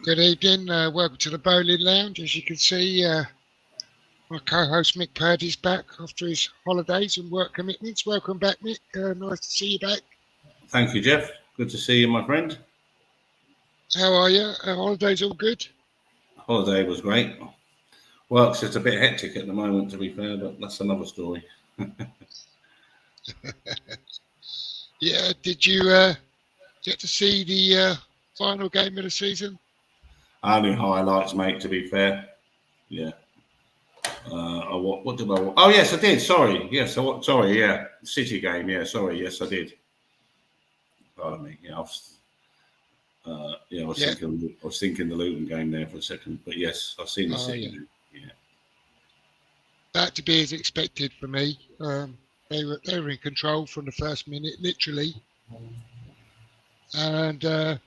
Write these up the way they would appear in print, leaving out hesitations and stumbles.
Good evening. Welcome to the Boleyn Lounge. As you can see, my co-host Mick Purdy's back after his holidays and work commitments. Welcome back, Mick. Nice to see you back. Thank you, Jeff. Good to see you, my friend. How are you? Holidays all good? Holiday was great. Work's just a bit hectic at the moment, to be fair, but that's another story. Yeah. Did you get to see the final game of the season? Only highlights, mate, to be fair. Yeah. What did I watch? Oh, yes, I did. Sorry. Yes, sorry, yeah. City game, yeah, sorry. Yes, I did. Pardon me. Yeah, I was Yeah. thinking the Luton game there for a second. But yes, I've seen the Oh, City yeah. game. Yeah. That to be as expected for me. They were in control from the first minute, literally. And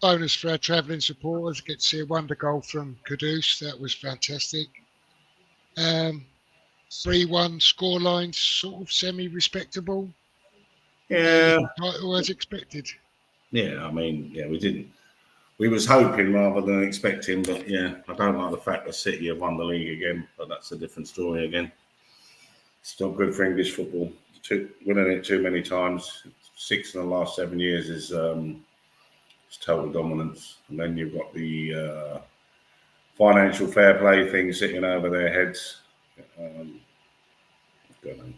bonus for our travelling supporters, get to see a wonder goal from Kudus. That was fantastic. 3-1 scoreline, sort of semi-respectable. Yeah. Title as expected. Yeah, I mean, yeah, we didn't. We was hoping rather than expecting, but yeah, I don't like the fact that City have won the league again, but that's a different story again. It's not good for English football. Winning it too many times, 6 in the last 7 years is it's total dominance. And then you've got the financial fair play thing sitting over their heads. Um, I don't know.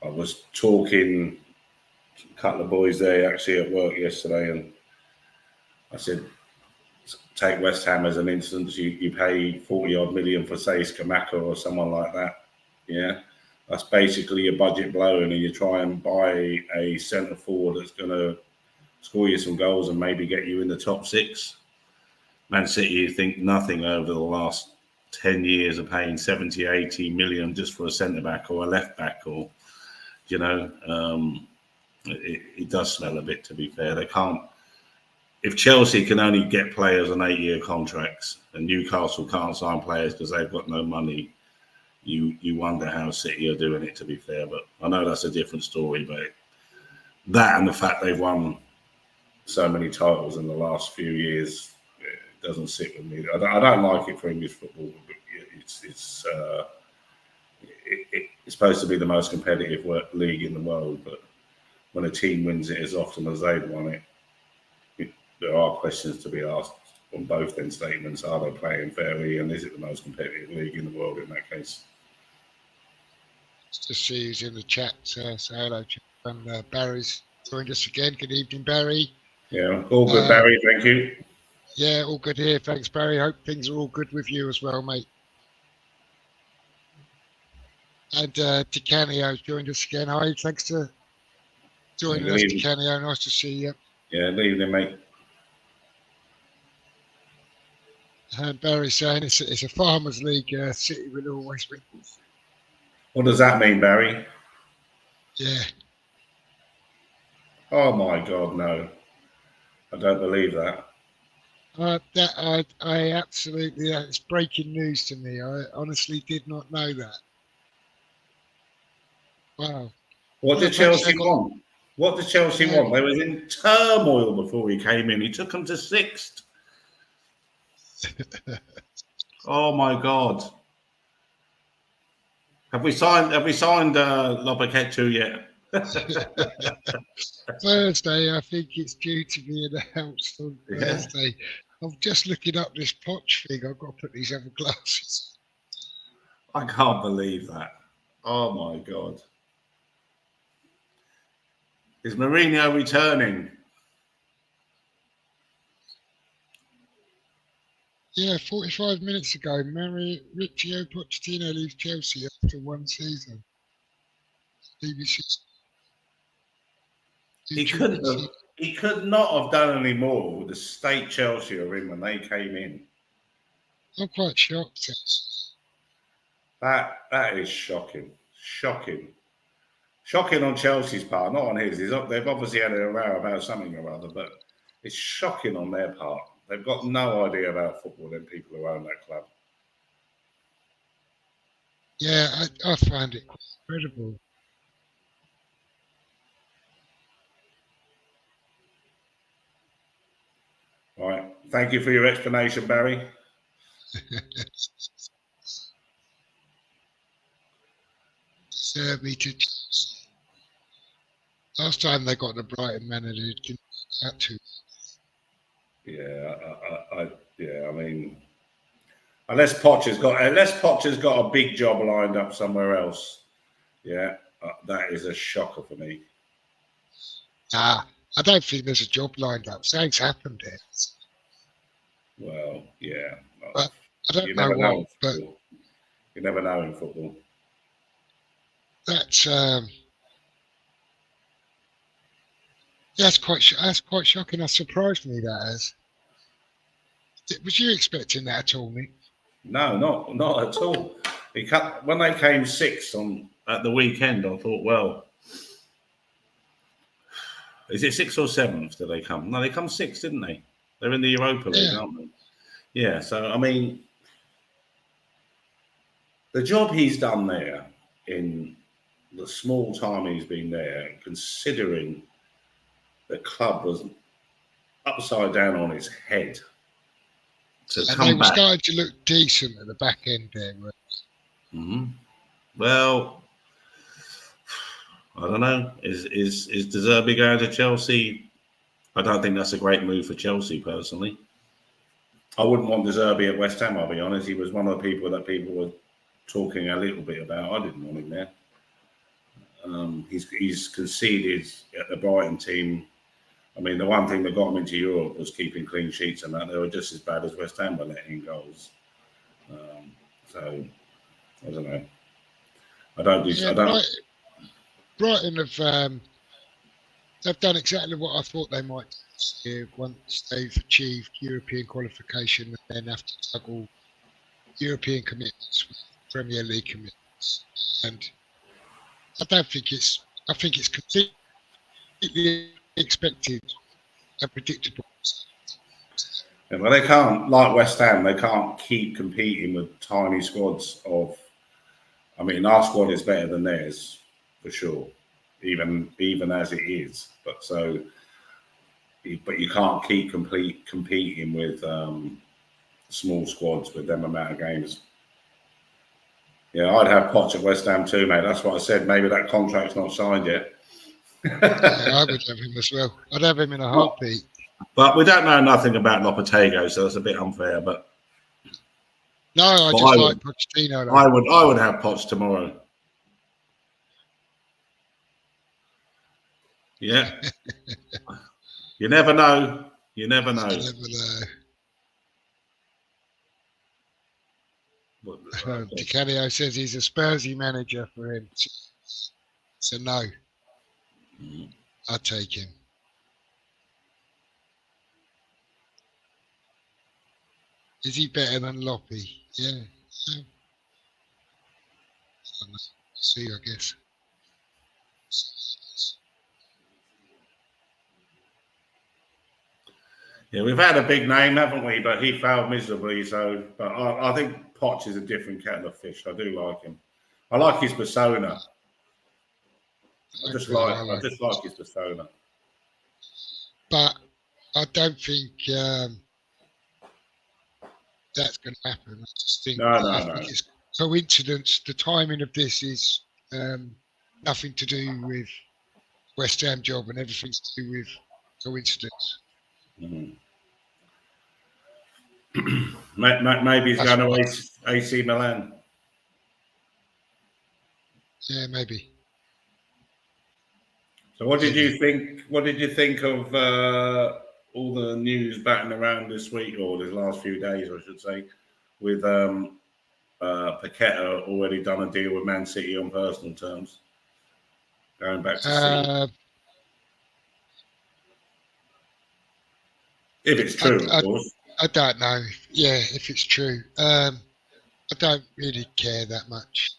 I was talking to a couple of boys there actually at work yesterday, and I said, take West Ham as an instance. You pay 40 odd million for say Skamaka or someone like that. Yeah. That's basically your budget blowing, and you try and buy a centre forward that's going to score you some goals and maybe get you in the top six. Man City, you think nothing over the last 10 years of paying 70, 80 million just for a centre back or a left back, or, you know, it does smell a bit, to be fair. They can't. If Chelsea can only get players on 8-year contracts and Newcastle can't sign players because they've got no money, you wonder how City are doing it, to be fair. But I know that's a different story. But that and the fact they've won so many titles in the last few years, it doesn't sit with me. I don't like it for English football. But it's supposed to be the most competitive league in the world, but when a team wins it as often as they've won it, there are questions to be asked on both end statements. Are they playing fairly, and is it the most competitive league in the world in that case? Just to see who's in the chat. Say hello, and Barry's joined us again. Good evening, Barry. Yeah, all good, Barry. Thank you. Yeah, all good here. Thanks, Barry. Hope things are all good with you as well, mate. And DiCanio's joined us again. Hi, thanks for joining us, DiCanio. Nice to see you. Yeah, good evening, mate. And Barry saying it's a farmers' league. City will always win. What does that mean, Barry? Yeah. Oh my God, no! I don't believe that. I absolutely. It's breaking news to me. I honestly did not know that. Wow. What did Chelsea want? What did Chelsea want? They was in turmoil before he came in. He took them to sixth. Oh my God! Have we signed Lopetegu yet? Thursday, I think it's due to be announced on Thursday. I'm just looking up this Poch thing. I've got to put these other glasses. I can't believe that. Oh my God! Is Mourinho returning? Yeah, 45 minutes ago, Mauricio Pochettino leaves Chelsea after one season. BBC. He could not have done any more with the state Chelsea are in when they came in. I'm quite shocked. That is shocking. Shocking on Chelsea's part, not on his. They've obviously had a row about something or other, but it's shocking on their part. They've got no idea about football, them people who own that club. Yeah, I find it incredible. Right, Thank you for your explanation, Barry. Me too. Last time they got the Brighton manager, it didn't that too. I mean, unless Poch has got a big job lined up somewhere else, that is a shocker for me. I don't think there's a job lined up. Something's happened there. Well, yeah, but I don't know what. But you never know in football. That's quite shocking. That surprised me. That is. Was you expecting that at all, Nick? No, not at all. When they came sixth at the weekend, I thought, well, is it sixth or seventh? Did they come? No, they come sixth, didn't they? They're in the Europa League, aren't they? Yeah. So I mean, the job he's done there in the small time he's been there, considering the club was upside down on its head. And they were starting to look decent at the back end there. Mm-hmm. Well, I don't know. Is Tsday going to Chelsea? I don't think that's a great move for Chelsea, personally. I wouldn't want Tsday at West Ham, I'll be honest. He was one of the people that people were talking a little bit about. I didn't want him there. He's conceded at the Brighton team. I mean, the one thing that got him into Europe was keeping clean sheets and that. They were just as bad as West Ham by letting goals. So, I don't know. Brighton have they've done exactly what I thought they might do once they've achieved European qualification and then have to juggle European commitments with Premier League commitments. And I think it's completely expected and predictable. Yeah, well, they can't, like West Ham, they can't keep competing with tiny squads of. I mean, our squad is better than theirs for sure, even as it is. But you can't keep competing with small squads with them amount of games. Yeah, I'd have Poch at West Ham too, mate. That's what I said. Maybe that contract's not signed yet. I would have him as well. I'd have him in a heartbeat. But we don't know nothing about Lopetegui, so that's a bit unfair. But no, I just like Pochettino. I would have Poch tomorrow. Yeah. You never know. You never know. Di Canio says he's a Spursy manager for him. So no. I'll take him. Is he better than Loppy? Yeah. See, I guess. Yeah, we've had a big name, haven't we? But he failed miserably. So, but I think Poch is a different kettle of fish. I do like him. I like his persona. I just like his persona. But I don't think that's going to happen. I just think it's coincidence. The timing of this is nothing to do with West Ham job and everything's to do with coincidence. Mm-hmm. Maybe he's going to AC Milan. Yeah, maybe. So, what did you think? What did you think of all the news batting around this week, or this last few days, I should say, with Paqueta already done a deal with Man City on personal terms, going back to City? If it's true, of course. I don't know. Yeah, if it's true, I don't really care that much.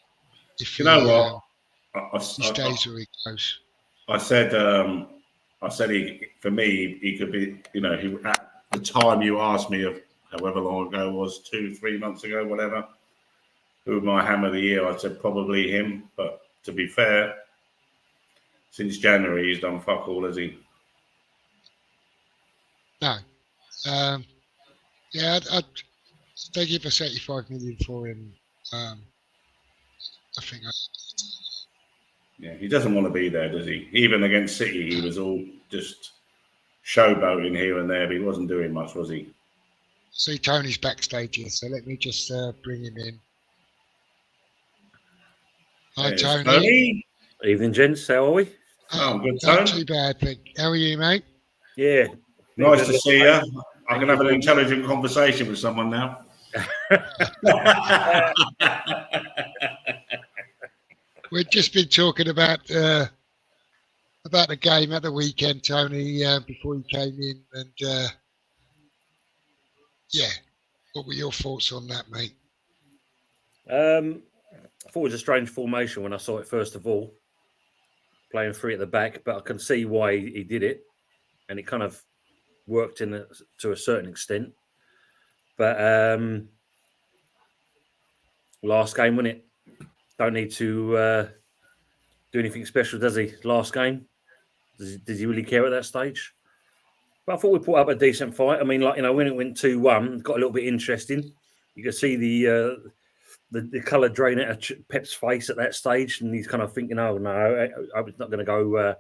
If you know what, he stays where he goes. I said for me, he could be. You know, at the time you asked me of however long ago it was, 2-3 months ago, whatever. Who my hammer of the year? I said probably him. But to be fair, since January he's done fuck all, has he? No. Yeah, they give us 85 million for him. I think. Yeah, he doesn't want to be there, does he? Even against City, he was all just showboating here and there, but he wasn't doing much, was he? See, Tony's backstage here, so let me just bring him in. Hi, There's Tony. Tony. Evening, gents. How are we? Oh, good, Not Tony. too bad, how are you, mate? Yeah. Nice to see you. I can have an intelligent conversation with someone now. We've just been talking about the game at the weekend, Tony, before you came in, and yeah, what were your thoughts on that, mate? I thought it was a strange formation when I saw it first of all, playing three at the back, but I can see why he did it, and it kind of worked to a certain extent. But last game, wasn't it? Don't need to do anything special, does he? Last game, does he really care at that stage? But I thought we put up a decent fight. I mean, like, when it went 2-1, got a little bit interesting. You could see the colour drain out of Pep's face at that stage, and he's kind of thinking, "Oh no, I was not going to go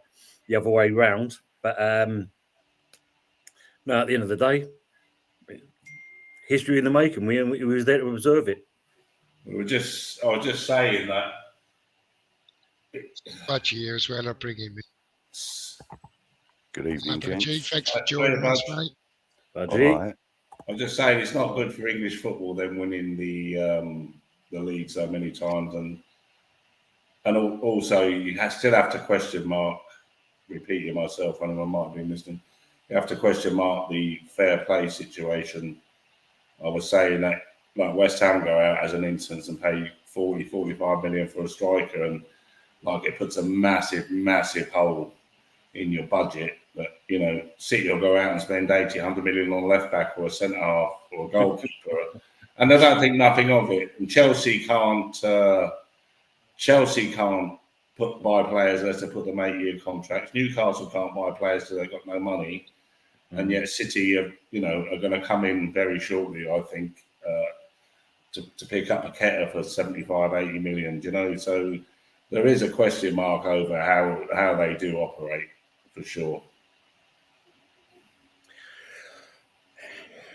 the other way round." But no, at the end of the day, history in the making. We was there to observe it. I was just saying that. Budgie here as well. I'll bring him in. Good evening, gents. Thanks for joining us, mate. Budgie. Right. I'm just saying it's not good for English football them winning the league so many times, and also you still have to question mark. Repeating myself, anyone might be listening. You have to question mark the fair play situation. I was saying that, like, West Ham go out as an instance and pay 45 million for a striker, and like it puts a massive hole in your budget. But City will go out and spend 100 million on a left back or a centre half or a goalkeeper, and they don't think nothing of it. And Chelsea can't buy players unless they put them 8-year contracts. Newcastle can't buy players because they've got no money, and yet City are going to come in very shortly, I think, to pick up a Ketter for 75, 80 million. So there is a question mark over how they do operate, for sure.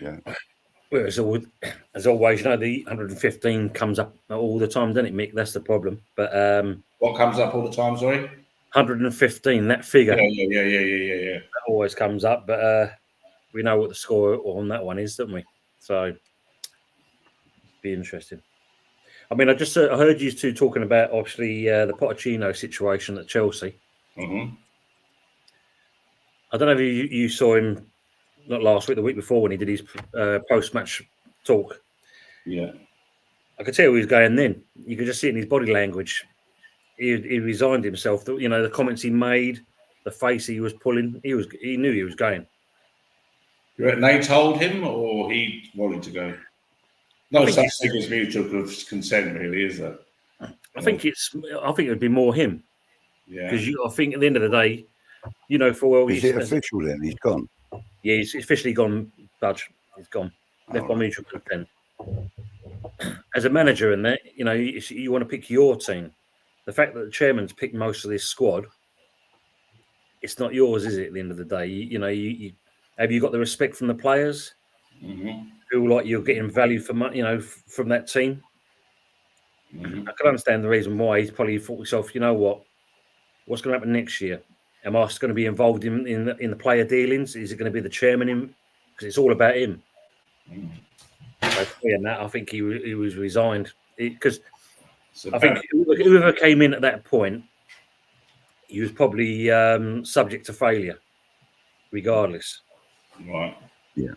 Yeah. Well, as always, the 115 comes up all the time, doesn't it, Mick? That's the problem. But what comes up all the time? Sorry, 115. That figure. Yeah. That always comes up, but we know what the score on that one is, don't we? So, be interesting. I mean, I heard you two talking about, obviously, the Pochettino situation at Chelsea. Mm-hmm. I don't know if you saw him, not last week, the week before, when he did his post-match talk. Yeah. I could tell he was going then. You could just see it in his body language. He resigned himself. The comments he made, the face he was pulling, he knew he was going. You reckon they told him, or he wanted to go? No such thing as mutual consent, really, is there? I think it would be more him. Yeah. Because I think at the end of the day, for is it official then? He's gone. Yeah, he's officially gone. Budge, he's gone. Left by mutual consent. As a manager, in that, you want to pick your team. The fact that the chairman's picked most of this squad, it's not yours, is it? At the end of the day, you have you got the respect from the players? Mm-hmm. Feel like you're getting value for money, from that team. Mm-hmm. I can understand the reason why he's probably thought himself, what's going to happen next year? Am I going to be involved in the player dealings? Is it going to be the chairman in? Because it's all about him. So, I think he was resigned because I think whoever came in at that point, he was probably subject to failure, regardless. Right. Yeah.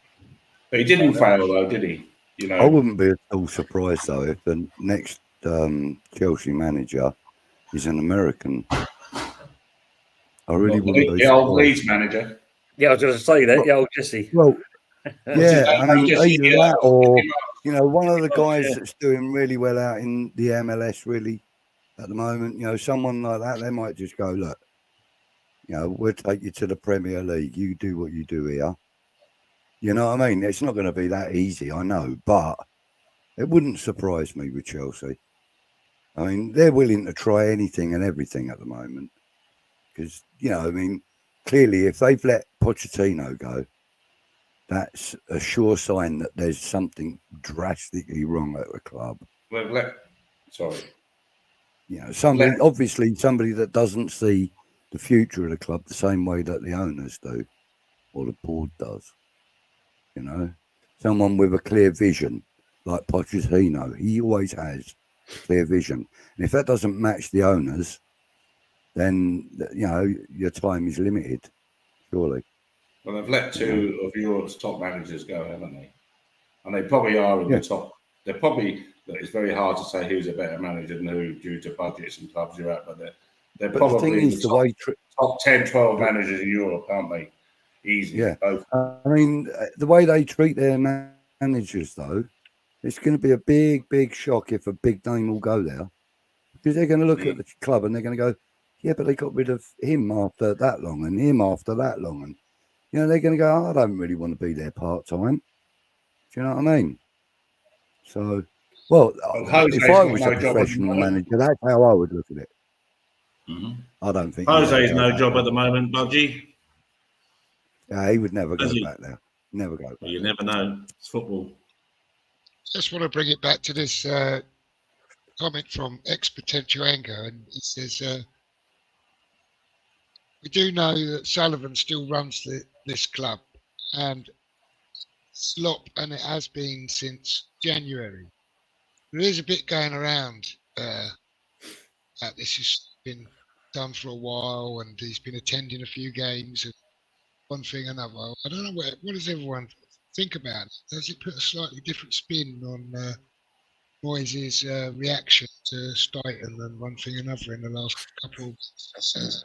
But he didn't fail, though, did he? I wouldn't be at all surprised, though, if the next Chelsea manager is an American. I really wouldn't be. The old Leeds manager. Yeah, I was going to say that. Old Jesse. Well, yeah, I mean, either that or one of the guys that's doing really well out in the MLS, really at the moment. Someone like that, they might just go, look, we'll take you to the Premier League. You do what you do here. You know what I mean? It's not going to be that easy, I know, but it wouldn't surprise me with Chelsea. I mean, they're willing to try anything and everything at the moment because, you know, I mean, clearly if they've let Pochettino go, that's a sure sign that there's something drastically wrong at the club. Well, sorry. You know, somebody that doesn't see the future of the club the same way that the owners do or the board does. You know, someone with a clear vision like Pochettino. He always has clear vision. And if that doesn't match the owners, then, you know, your time is limited, surely. Well, they've let two of Europe's top managers go, haven't they? And they probably are in the top. They're probably, it's very hard to say who's a better manager than who due to budgets and clubs you're at, but they're probably in the top 10, 12 managers in Europe, aren't they? Easy. Yeah. Both. I mean, the way they treat their managers, though, it's going to be a big, big shock if a big name will go there. Because they're going to look at the club and they're going to go, yeah, but they got rid of him after that long and him after that long. And, you know, they're going to go, oh, I don't really want to be there part-time. Do you know what I mean? So, well, if I was a professional manager, that's how I would look at it. Mm-hmm. I don't think Jose's no job at the moment, Budgie. Yeah, he would never go back there. Never go back. Well, you never know. It's football. Just want to bring it back to this comment from ex-potential anger, and he says, we do know that Sullivan still runs this club, and slop, and it has been since January. There is a bit going around that this has been done for a while, and he's been attending a few games, and one thing another. I don't know what does everyone think about it? Does it put a slightly different spin on Moyes' reaction to Stuyton and one thing another in the last couple of seasons?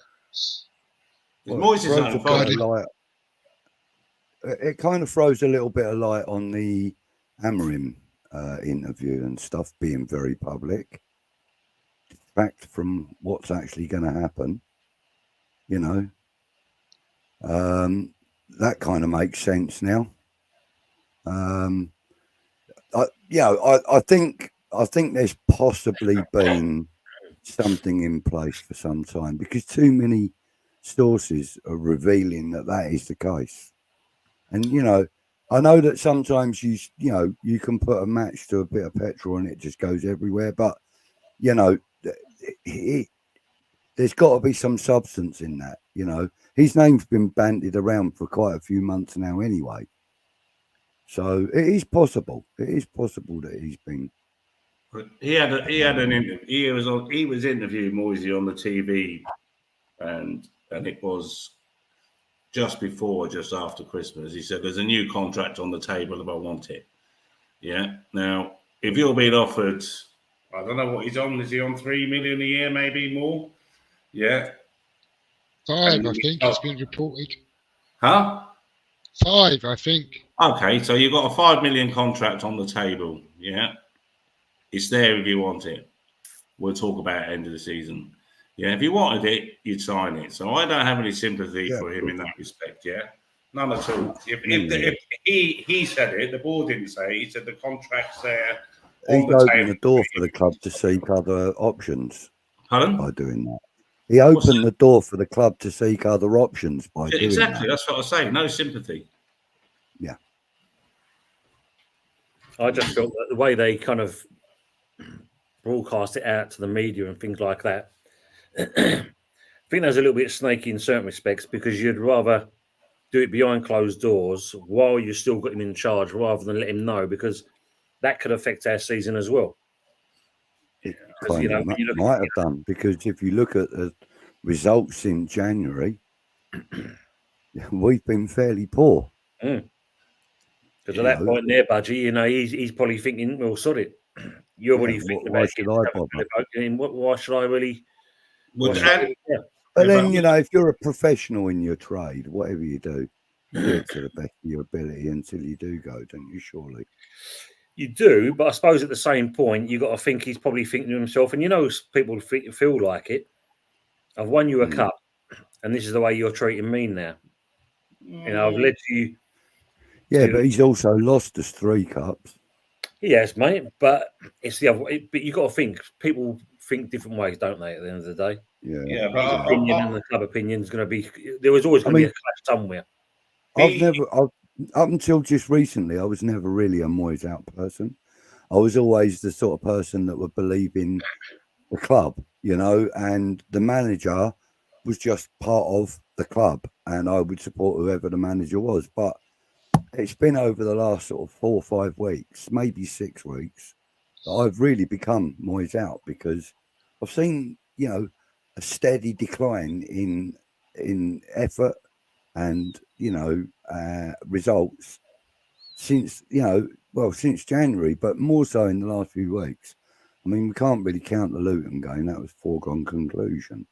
It kind of throws a little bit of light on the Amorim interview and stuff being very public. Fact from what's actually going to happen, you know. That kind of makes sense now. I think there's possibly been something in place for some time because too many sources are revealing that is the case. And, you know, I know that sometimes you can put a match to a bit of petrol and it just goes everywhere. But, you know, there's got to be some substance in that, you know. His name's been bandied around for quite a few months now anyway. So it is possible. It is possible that he's been. He had an interview. He was interviewing Moisey on the TV, and it was just after Christmas. He said, "There's a new contract on the table if I want it." Yeah. Now, if you're being offered, I don't know what he's on. Is he on 3 million a year, maybe more? Yeah. 5, I think it's been reported. Huh? 5, I think. Okay, so you've got a 5 million contract on the table. Yeah. It's there if you want it. We'll talk about it end of the season. Yeah, if you wanted it, you'd sign it. So I don't have any sympathy for him in that respect, yeah? None at all. If he said it, the board didn't say it. He said the contract's there. He's opened the door for the club to seek other options. Pardon? By doing that. He opened the door for the club to seek other options by doing that. Exactly, that's what I say. No sympathy. Yeah. I just felt that the way they kind of broadcast it out to the media and things like that, I think there's a little bit snaky in certain respects because you'd rather do it behind closed doors while you still got him in charge rather than let him know because that could affect our season as well. It might have done because if you look at the results in January, we've been fairly poor. Because at that point there, Budgie, you know, he's probably thinking, well, sod it. You're already thinking about why should I really? But then, you know, if you're a professional in your trade, whatever you do, you do it to the best of your ability until you do go, don't you, surely? You do, but I suppose at the same point, you've got to think he's probably thinking to himself, and you know, people feel like it. I've won you a cup, and this is the way you're treating me now. You know, I've led you. Yeah, but he's also lost us 3 cups. Yes, mate, but it's the other. But you got to think. People think different ways, don't they? At the end of the day, Yeah, his but opinion and the club opinion is going to be. There was always going to be a clash somewhere. Up until just recently, I was never really a Moyes out person. I was always the sort of person that would believe in the club, you know, and the manager was just part of the club, and I would support whoever the manager was. But it's been over the last sort of 4 or 5 weeks, maybe 6 weeks, that I've really become Moyes out, because I've seen, you know, a steady decline in effort and, you know, results since, you know, well, since January, but more so in the last few weeks. I mean, we can't really count the Luton game. That was foregone conclusion.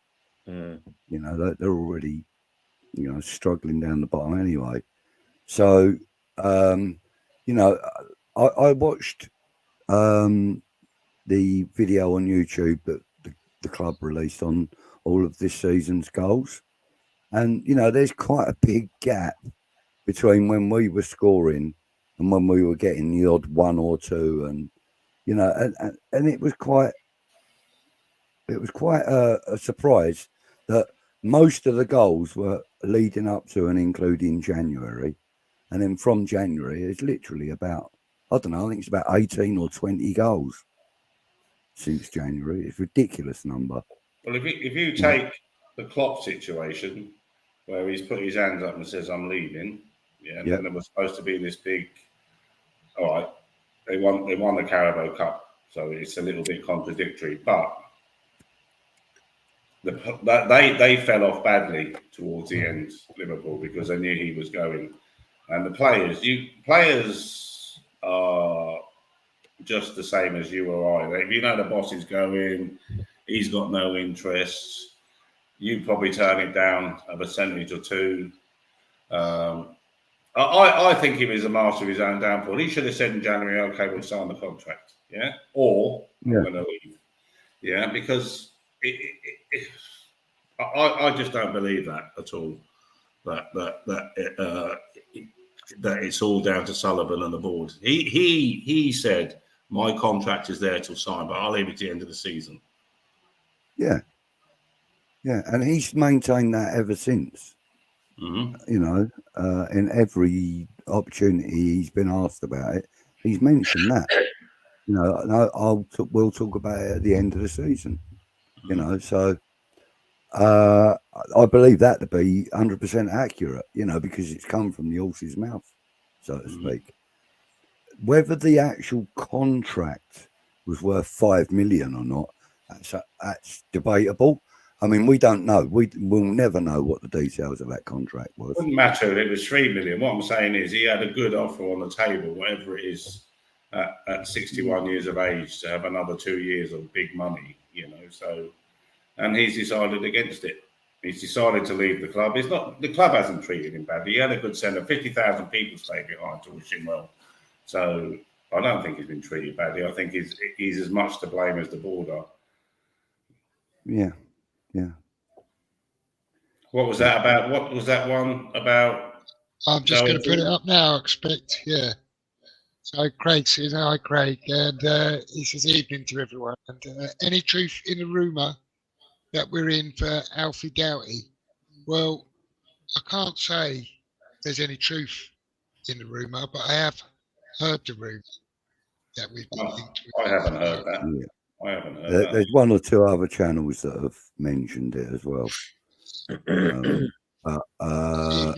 You know, they're already, you know, struggling down the bottom anyway. So, you know, I watched the video on YouTube that the club released on all of this season's goals. And, you know, there's quite a big gap between when we were scoring and when we were getting the odd 1 or 2. And, you know, and it was quite a surprise that most of the goals were leading up to and including January. And then from January, it's literally about, I don't know, I think it's about 18 or 20 goals since January. It's a ridiculous number. Well, if you take the Klopp situation, where he's put his hands up and says, I'm leaving, and then there was supposed to be this big, all right, they won the Carabao Cup, so it's a little bit contradictory, but they fell off badly towards the end, Liverpool, because they knew he was going. And the players are just the same as you or I. If you know the boss is going, he's got no interest, you probably turn it down a percentage or 2. I think he was a master of his own downfall. He should have said in January, okay, we'll sign the contract, or I'm going to leave, because I just don't believe that at all. That it's all down to Sullivan and the board. He said my contract is there till sign, but I'll leave it to the end of the season. Yeah, and he's maintained that ever since. You know, in every opportunity he's been asked about it, he's mentioned that. You know, we'll talk about it at the end of the season. You know, so I believe that to be 100% accurate. You know, because it's come from the horse's mouth, so to speak. Whether the actual contract was worth 5 million or not, that's debatable. I mean, we don't know. We'll never know what the details of that contract was. It wouldn't matter if it was 3 million. What I'm saying is he had a good offer on the table, whatever it is, at 61 years of age, to have another 2 years of big money, you know. So, and he's decided against it. He's decided to leave the club. It's not, the club hasn't treated him badly. He had a good centre. 50,000 people stayed behind to wish him well. So I don't think he's been treated badly. I think he's as much to blame as the board are. Yeah. What was that about? What was that one about? I'm just going to put it up now, I expect. Yeah. So Craig says, hi, Craig. And he says, evening to everyone. And any truth in the rumour that we're in for Alfie Doughty? Well, I can't say there's any truth in the rumour, but I have heard the rumour that we've been linked with. I haven't heard that. Yeah. I haven't heard that. There's 1 or 2 other channels that have mentioned it as well. But I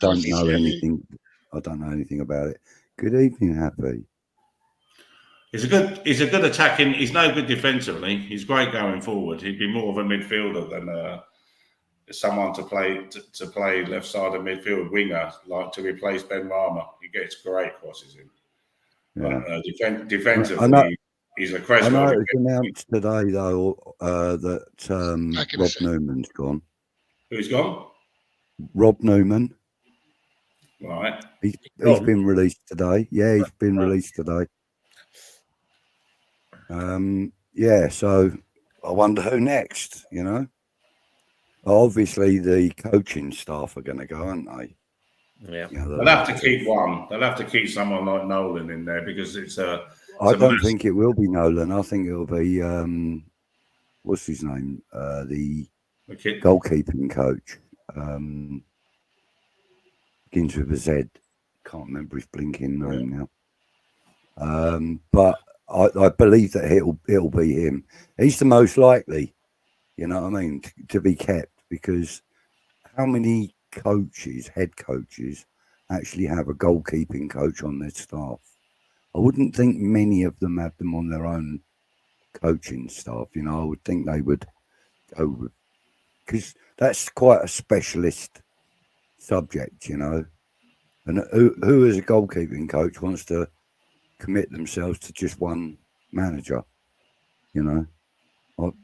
don't know anything. I don't know anything about it. Good evening, Happy. He's a good attacking. He's no good defensively. He's great going forward. He'd be more of a midfielder than someone to play left side of midfield winger, like to replace Ben Rama. He gets great crosses in. Yeah. But defensively, he's a crest. I know it was announced today though that Rob Newman's gone. Who's gone? Rob Newman. Right. He's been released today. Yeah, he's been released today. Yeah, so I wonder who next, you know. Obviously the coaching staff are going to go, aren't they? Yeah. You know, They'll have to keep one. They'll have to keep someone like Nolan in there because it's a. I don't think it will be Nolan. I think it'll be what's his name? The goalkeeping coach. Begins with a Z. Can't remember his blinking name now. But I believe that it'll be him. He's the most likely, you know what I mean, to be kept, because how many head coaches, actually have a goalkeeping coach on their staff? I wouldn't think many of them have them on their own coaching staff. You know, I would think they would go with, because that's quite a specialist subject, you know. And who as a goalkeeping coach wants to commit themselves to just one manager? You know,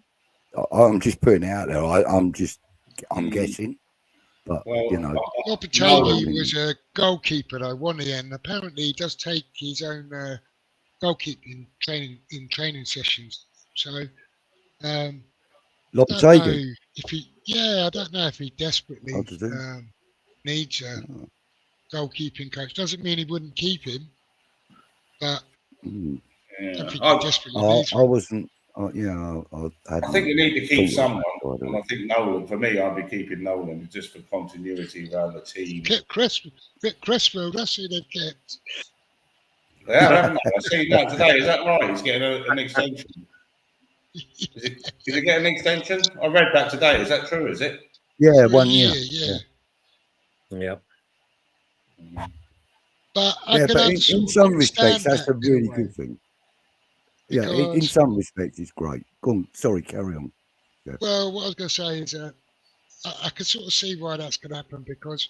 I'm just putting it out there. I'm guessing, but you know, Lopetegui was a goalkeeper though, wasn't he? And apparently he does take his own goalkeeping training sessions. So Lopetegui. I don't know if he desperately needs a goalkeeping coach. Doesn't mean he wouldn't keep him, but I think he desperately needs one. I wasn't. I think you need to keep someone, and I think Nolan. For me, I'd be keeping Nolan just for continuity around the team. Cresswell, that's who they've kept. They have, haven't they? I see that today. Is that right? He's getting an extension. Is he getting an extension? I read that today. Is that true? Is it? Yeah, 1 year. Yeah. But in some respects, that's a really good thing. Yeah, in some respects, it's great. Go on. Sorry, carry on. Yeah. Well, what I was going to say is I can sort of see why that's going to happen, because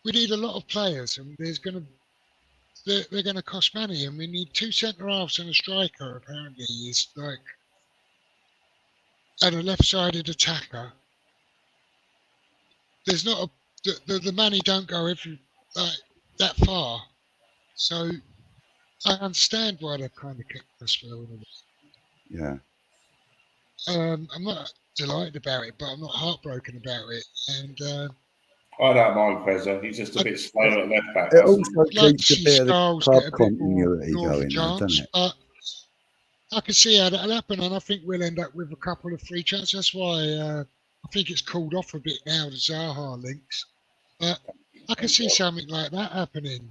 we need a lot of players, and they're going to cost money, and we need 2 centre halves and a striker. Apparently, is like, and a left-sided attacker. There's not the money don't go that far, so I understand why they've kind of kept Cresswell. Yeah. I'm not delighted about it, but I'm not heartbroken about it. And I don't mind Cresswell. He's just a bit slow at left back. It also keeps a bit of the club continuity going, doesn't it? But I can see how that'll happen, and I think we'll end up with a couple of free transfers. That's why I think it's cooled off a bit now, the Zaha links. But I can see something like that happening.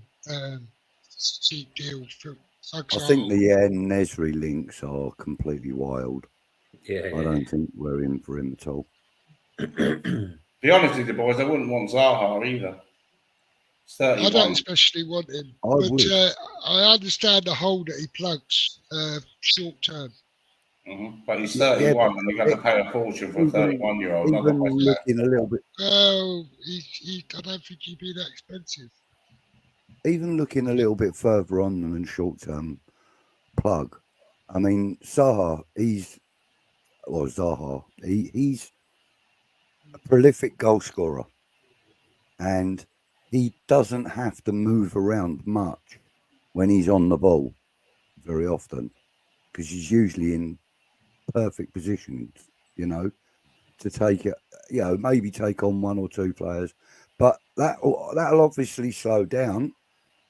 Cheap deal for. I think the Nesri links are completely wild. Yeah. I don't think we're in for him at all. Be honest with you, boys, I wouldn't want Zaha either. I don't especially want him, but I understand the hole that he plugs short term. But he's 31, and you've got to pay a fortune for a 31-year-old. Even looking a little bit. Oh, I don't think he'd be that expensive. Even looking a little bit further on than short-term plug, I mean, Zaha, he's a prolific goal scorer, and he doesn't have to move around much when he's on the ball very often, because he's usually in perfect positions, you know, to take it, you know, maybe take on 1 or 2 players, but that'll obviously slow down.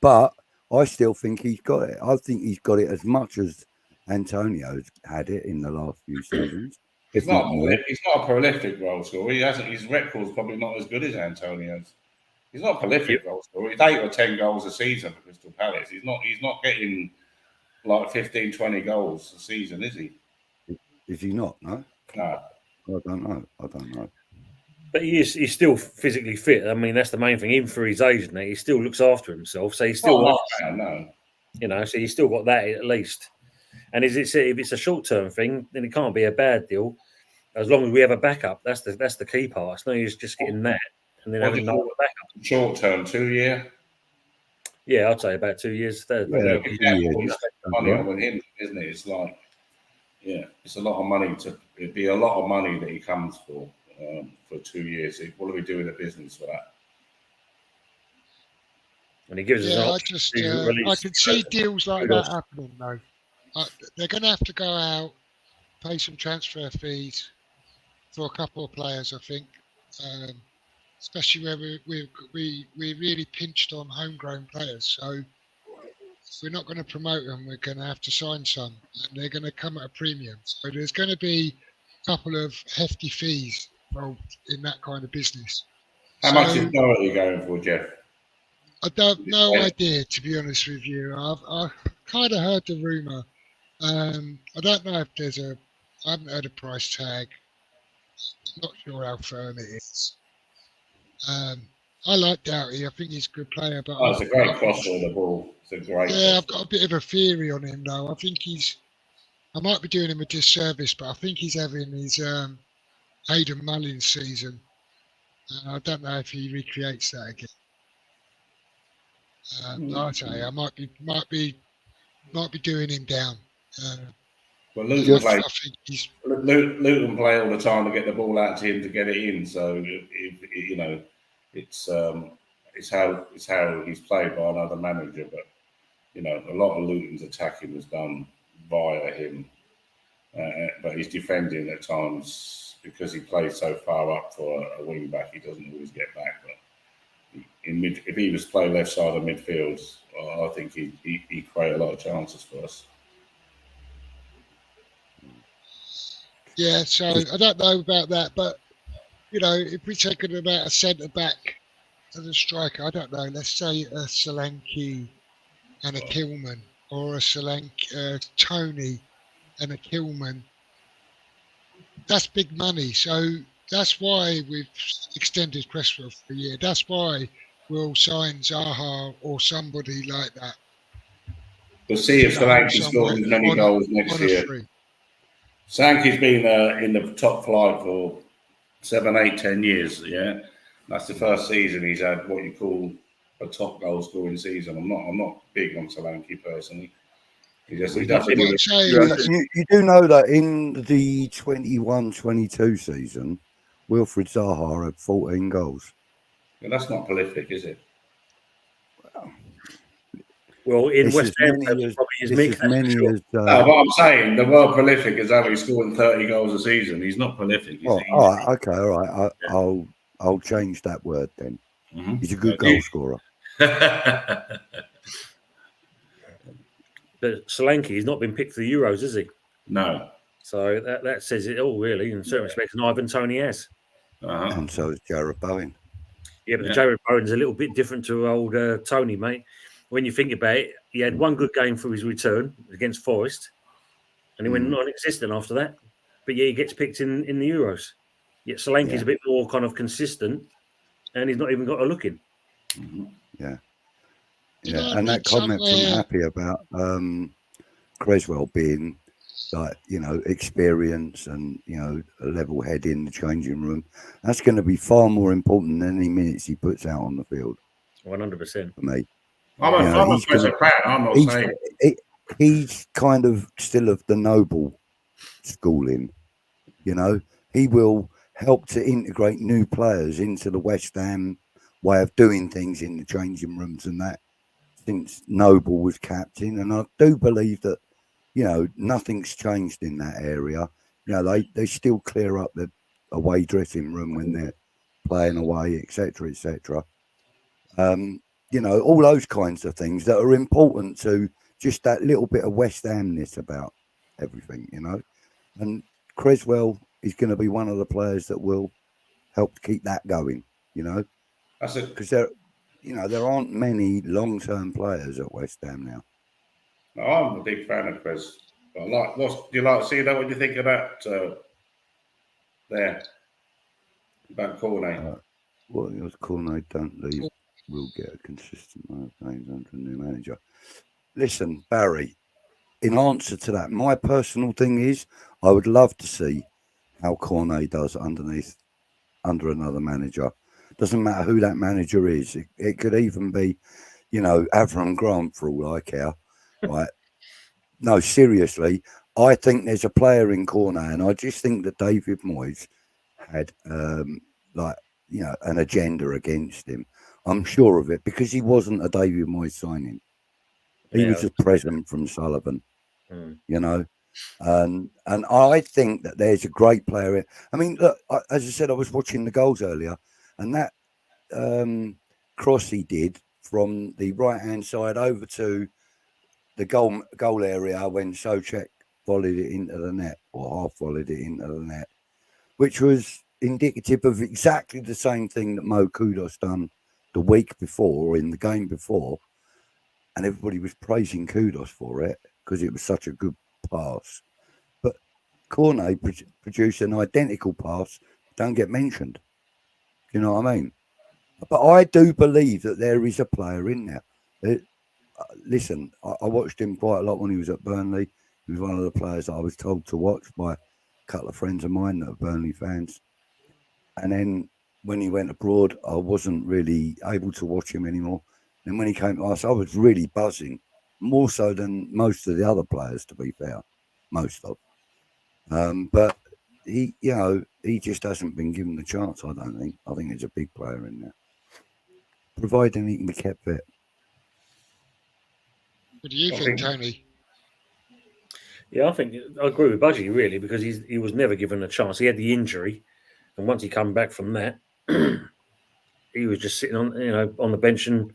But I still think he's got it. I think he's got it as much as Antonio's had it in the last few seasons. He's not a prolific goal scorer. His record's probably not as good as Antonio's. He's not a prolific goal scorer. He's 8 or 10 goals a season for Crystal Palace. He's not getting like 15, 20 goals a season, is he? Is he not? No. No. I don't know. But he's still physically fit. I mean, that's the main thing. Even for his age, he still looks after himself. So he's still you know, so he's still got that at least. And if it's a short-term thing, then it can't be a bad deal, as long as we have a backup. That's the key part. It's not just getting that and then having no backup. Short-term, 2 year. Yeah, I'd say about 2 years. Money on him, isn't it? It's like, it's a lot of money. It'd be a lot of money that he comes for 2 years. What do we do in the business for that? And he gives us I can see deals like that happening though. They're going to have to go out, pay some transfer fees for a couple of players, I think. especially where we really pinched on homegrown players. So if we're not going to promote them, we're going to have to sign some, and they're going to come at a premium. So there's going to be a couple of hefty fees involved in that kind of business. How much is Doherty going for, Jeff? I don't no idea, to be honest with you. I kind of heard the rumor. I don't know if I haven't heard a price tag. Not sure how firm it is. I like Doughty. I think he's a good player, but it's a great crosser of the ball. It's a great. Yeah, I've got a bit of a theory on him though. I think I might be doing him a disservice, but I think he's having his Hayden Mullins season. I don't know if he recreates that again. Like I say, I might be doing him down. Well, Luton play all the time to get the ball out to him to get it in. So it's how he's played by another manager. But a lot of Luton's attacking was done via him, but his defending at times, because he plays so far up for a wing back, he doesn't always get back. But if he was playing left side of midfield, I think he'd create a lot of chances for us. Yeah, so I don't know about that, but if we're talking about a centre back and a striker, I don't know. Let's say a Solanke and a Tillman, or a Tony and a Tillman. That's big money. So that's why we've extended Cresswell for a year. That's why we'll sign Zaha or somebody like that. We'll see if Solanke scores as many goals next year. Solanke's been in the top flight for 7, 8, 10 years. Yeah, that's the first season he's had what you call a top goal scoring season. I'm not big on Solanke personally. You do know that in the 21-22 season, Wilfried Zaha had 14 goals. Well, that's not prolific, is it? Well, in West Ham, probably his mix. What I'm saying, the word prolific is only scoring 30 goals a season. He's not prolific. All right. I'll change that word then. Mm-hmm. He's a good goal scorer. But Solanke, not been picked for the Euros, has he? No. So that says it all, really, in certain respects. And Ivan Toney has. Uh-huh. And so is Jarrod Bowen. Yeah, but Jarrod Bowen's a little bit different to old Tony, mate. When you think about it, he had one good game for his return against Forest, and he went non-existent after that. But yeah, he gets picked in the Euros. Yet Solanke's a bit more kind of consistent, and he's not even got a look in. Mm-hmm. Yeah. Yeah, and that comment from Happy about Cresswell being experience and a level head in the changing room, that's going to be far more important than any minutes he puts out on the field. 100% for me. I'm a Cresswell fan. I'm not saying he's kind of still of the Noble schooling. He will help to integrate new players into the West Ham way of doing things in the changing rooms and that. Since Noble was captain, and I do believe that nothing's changed in that area. They still clear up the away dressing room when they're playing away, etc., etc. All those kinds of things that are important to just that little bit of West Hamness about everything. And Cresswell is going to be one of the players that will help keep that going. Because there aren't many long-term players at West Ham now. No, I'm a big fan of Chris. Do you like to see that? What do you think about there? About Cornet? Well, it was Cornet don't leave. We'll get a consistent amount of games under a new manager. Listen, Barry, in answer to that, my personal thing is I would love to see how Cornet does under another manager. Doesn't matter who that manager is. It could even be, Avram Grant for all I care. Right? No, seriously, I think there's a player in Cornet, and I just think that David Moyes had an agenda against him. I'm sure of it because he wasn't a David Moyes signing. He was a present from Sullivan, and I think that there's a great player. I mean, look, as I said, I was watching the goals earlier, and that cross he did from the right-hand side over to the goal area when Souček volleyed it into the net, or half volleyed it into the net, which was indicative of exactly the same thing that Mo Kudus done the week before or in the game before, and everybody was praising Kudus for it because it was such a good pass. But Cornet produced an identical pass, don't get mentioned. You know what I mean? But I do believe that there is a player in there. Listen, I watched him quite a lot when he was at Burnley. He was one of the players that I was told to watch by a couple of friends of mine that are Burnley fans. And then when he went abroad, I wasn't really able to watch him anymore. And when he came to us, I was really buzzing, more so than most of the other players, to be fair, most of. But he just hasn't been given the chance, I don't think. I think there's a big player in there, providing he can be kept fit. What do you think, Tony? Yeah, I agree with Budgie really, because he was never given a chance. He had the injury, and once he come back from that, he was just sitting on the bench, and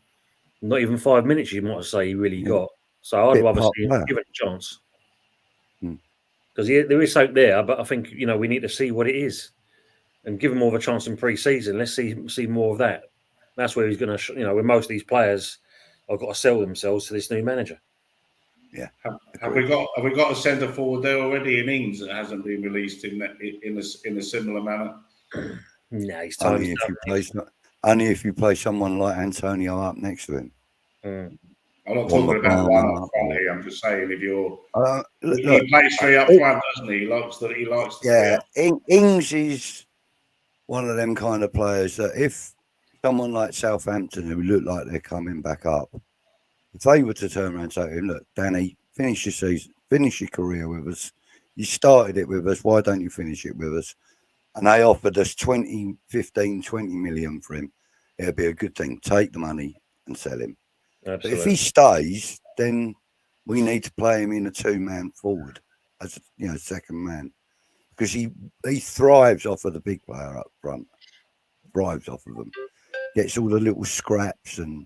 not even 5 minutes you might say he really got. So I'd rather see him given a chance, because there is something there. But I think we need to see what it is, and give him more of a chance in pre-season. Let's see more of that. That's where he's going to, where most of these players have got to sell themselves to this new manager. Yeah. Have we got a centre forward there already in Ings that hasn't been released in a similar manner? No, he's only if you play someone like Antonio up next to him. I'm not talking about one up front here. I'm just saying if you're he plays three up front, doesn't he? He likes the yeah. Ings is one of them kind of players that if someone like Southampton, who look like they're coming back up, if they were to turn around and say to him, look, Danny, finish your season, finish your career with us. You started it with us. Why don't you finish it with us? And they offered us 20 million for him. It'd be a good thing. Take the money and sell him. Absolutely. But if he stays, then we need to play him in a two-man forward as second man, because he thrives off of the big player up front. Thrives off of them. Gets all the little scraps and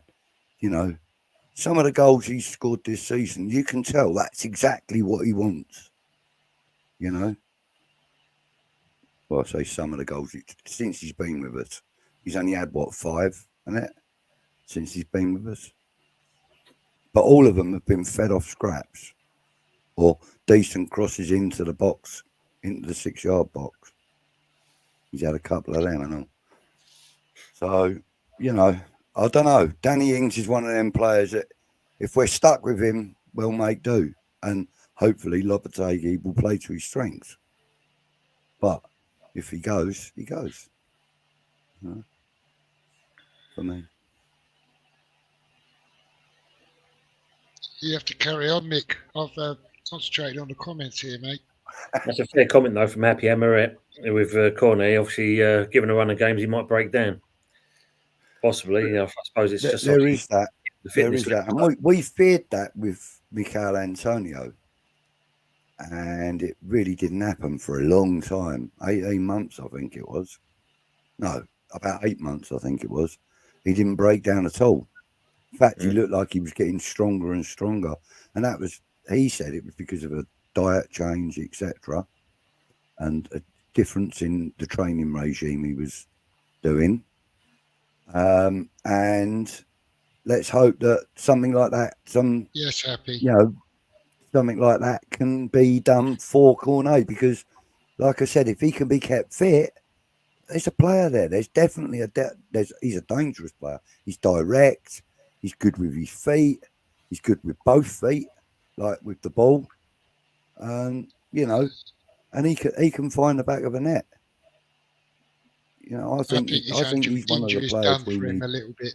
some of the goals he's scored this season, you can tell that's exactly what he wants. Well, I say some of the goals since he's been with us. He's only had, 5, isn't it? Since he's been with us. But all of them have been fed off scraps or decent crosses into the box, into the 6-yard box. He's had a couple of them and all. So, I don't know. Danny Ings is one of them players that if we're stuck with him, we'll make do. And hopefully Lopetegui will play to his strengths. But if he goes, he goes. For me. You have to carry on, Mick. I've concentrated on the comments here, mate. That's a fair comment, though, from Happy Amaret with Cornet. Obviously, given a run of games, he might break down. Possibly. I suppose it's just... There is that. There is that. And we feared that with Michail Antonio. And it really didn't happen for a long time. 18 months, I think it was. No, about 8 months, I think it was. He didn't break down at all. In fact, he looked like he was getting stronger and stronger. And that was, he said it was because of a diet change, etc. And a difference in the training regime he was doing. And let's hope that something like that, something like that can be done for Cornet, because, like I said, if he can be kept fit, there's a player there. There's definitely he's a dangerous player. He's direct. He's good with his feet. He's good with both feet, like with the ball. And he can find the back of a net. I think he's one of the players we need. A little bit.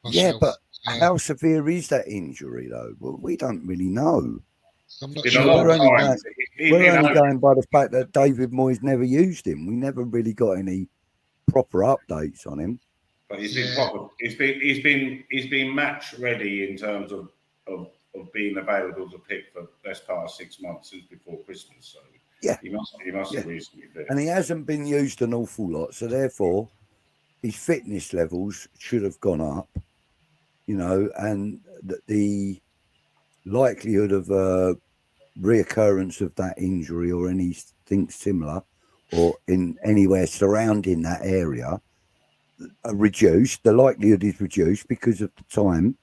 Yeah, but how severe is that injury, though? Well, we don't really know. I'm not sure. We're only going by the fact that David Moyes never used him. We never really got any proper updates on him. But he's been proper. He's been match ready in terms of being available to pick for the best part of 6 months since before Christmas. So he must have recently fit. And he hasn't been used an awful lot. So therefore, his fitness levels should have gone up, you know, and the likelihood of reoccurrence of that injury or anything similar or in anywhere surrounding that area are reduced. The likelihood is reduced because of the time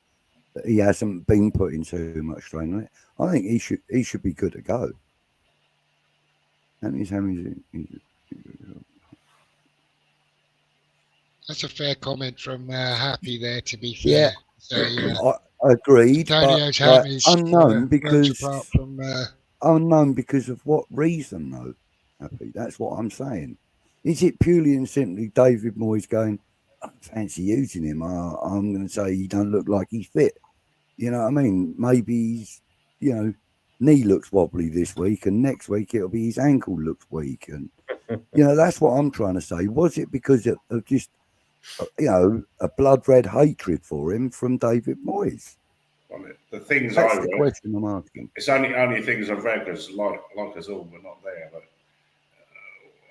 that he hasn't been putting too much strain on it. I think he should be good to go. And That's a fair comment from Happy there, to be fair. Yeah, So, I agreed. Antonio's But Hammy's unknown worlds apart from unknown because of what reason though, Happy? That's what I'm saying. Is it purely and simply David Moyes going, I fancy using him? I'm going to say he don't look like he's fit. You know what I mean? Maybe he's, you know, knee looks wobbly this week, and next week it'll be his ankle looks weak, and you know that's what I'm trying to say. Was it because of just, you know, a blood red hatred for him from David Moyes? Well, the things That's I the read, question I'm asking. it's only things I've read because like us all, we're not there. But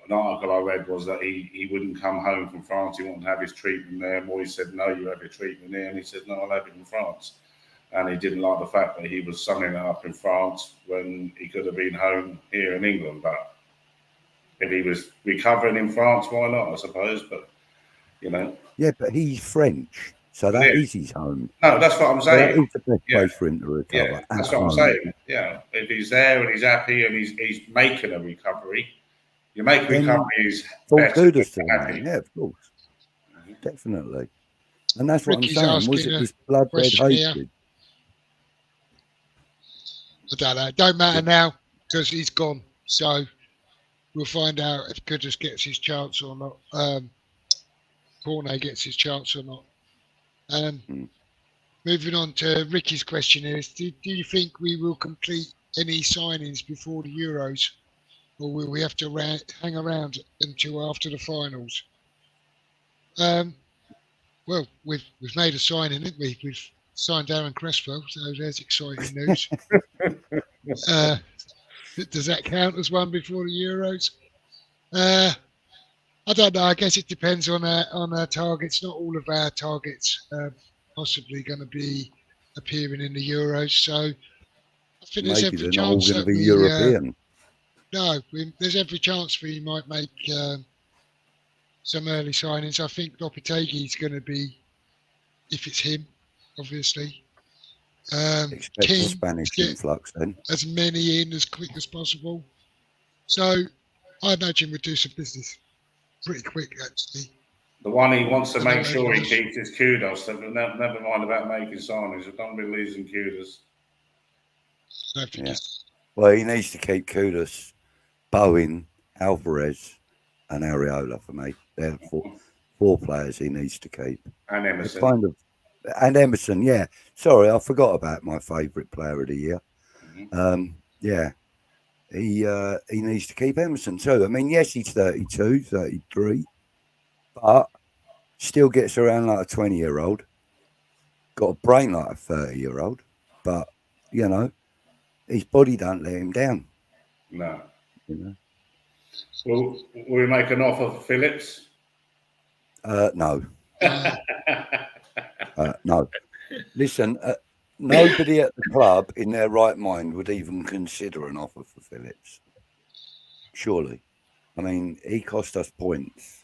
an article I read was that he wouldn't come home from France. He wanted to have his treatment there. Moyes said, no, you have your treatment there. And he said, no, I'll have it in France. And he didn't like the fact that he was summing it up in France when he could have been home here in England. But if he was recovering in France, why not, I suppose. But, you know. Yeah, but he's French, so that is his home. No, that's what I'm So saying. that is the best place for him to recover. Yeah, that's what I'm saying. Yeah, if he's there and he's happy and he's making a recovery, you make recoveries full kudos to the man. Yeah, of course. Definitely. And that's what Ricky's I'm saying. Was it this blood red hatred? I don't know. Don't matter now because he's gone. So we'll find out if Kudus gets his chance or not. Cornet gets his chance or not. Moving on to Ricky's question is, do you think we will complete any signings before the Euros, or will we have to hang around until after the finals? Well, we've made a signing, haven't we? We've signed Aaron Cresswell, so there's exciting news. Does that count as one before the Euros? I don't know. I guess it depends on our targets. Not all of our targets possibly going to be appearing in the Euros. So I think there's every chance that we European. There's every chance we might make some early signings. I think Lopetegui is going to be, if it's him, obviously. Expect a Spanish influx then. As many in as quick as possible. So I imagine we'll do some business pretty quick, actually. The one he wants to make sure he keeps is kudos. So never mind about making signings. I don't be losing kudos. Yeah. Well, he needs to keep kudos, Bowen, Alvarez, and Areola for me. They're four players he needs to keep. And Emerson. And Emerson, yeah. Sorry, I forgot about my favourite player of the year. Yeah. He needs to keep Emerson too. I mean, yes, he's 32, 33, but still gets around like a 20-year-old. Got a brain like a 30-year-old, but, you know, his body don't let him down. No. You know? Will we make an offer for Phillips? No. No. Listen, nobody at the club in their right mind would even consider an offer for Phillips. Surely. I mean, he cost us points.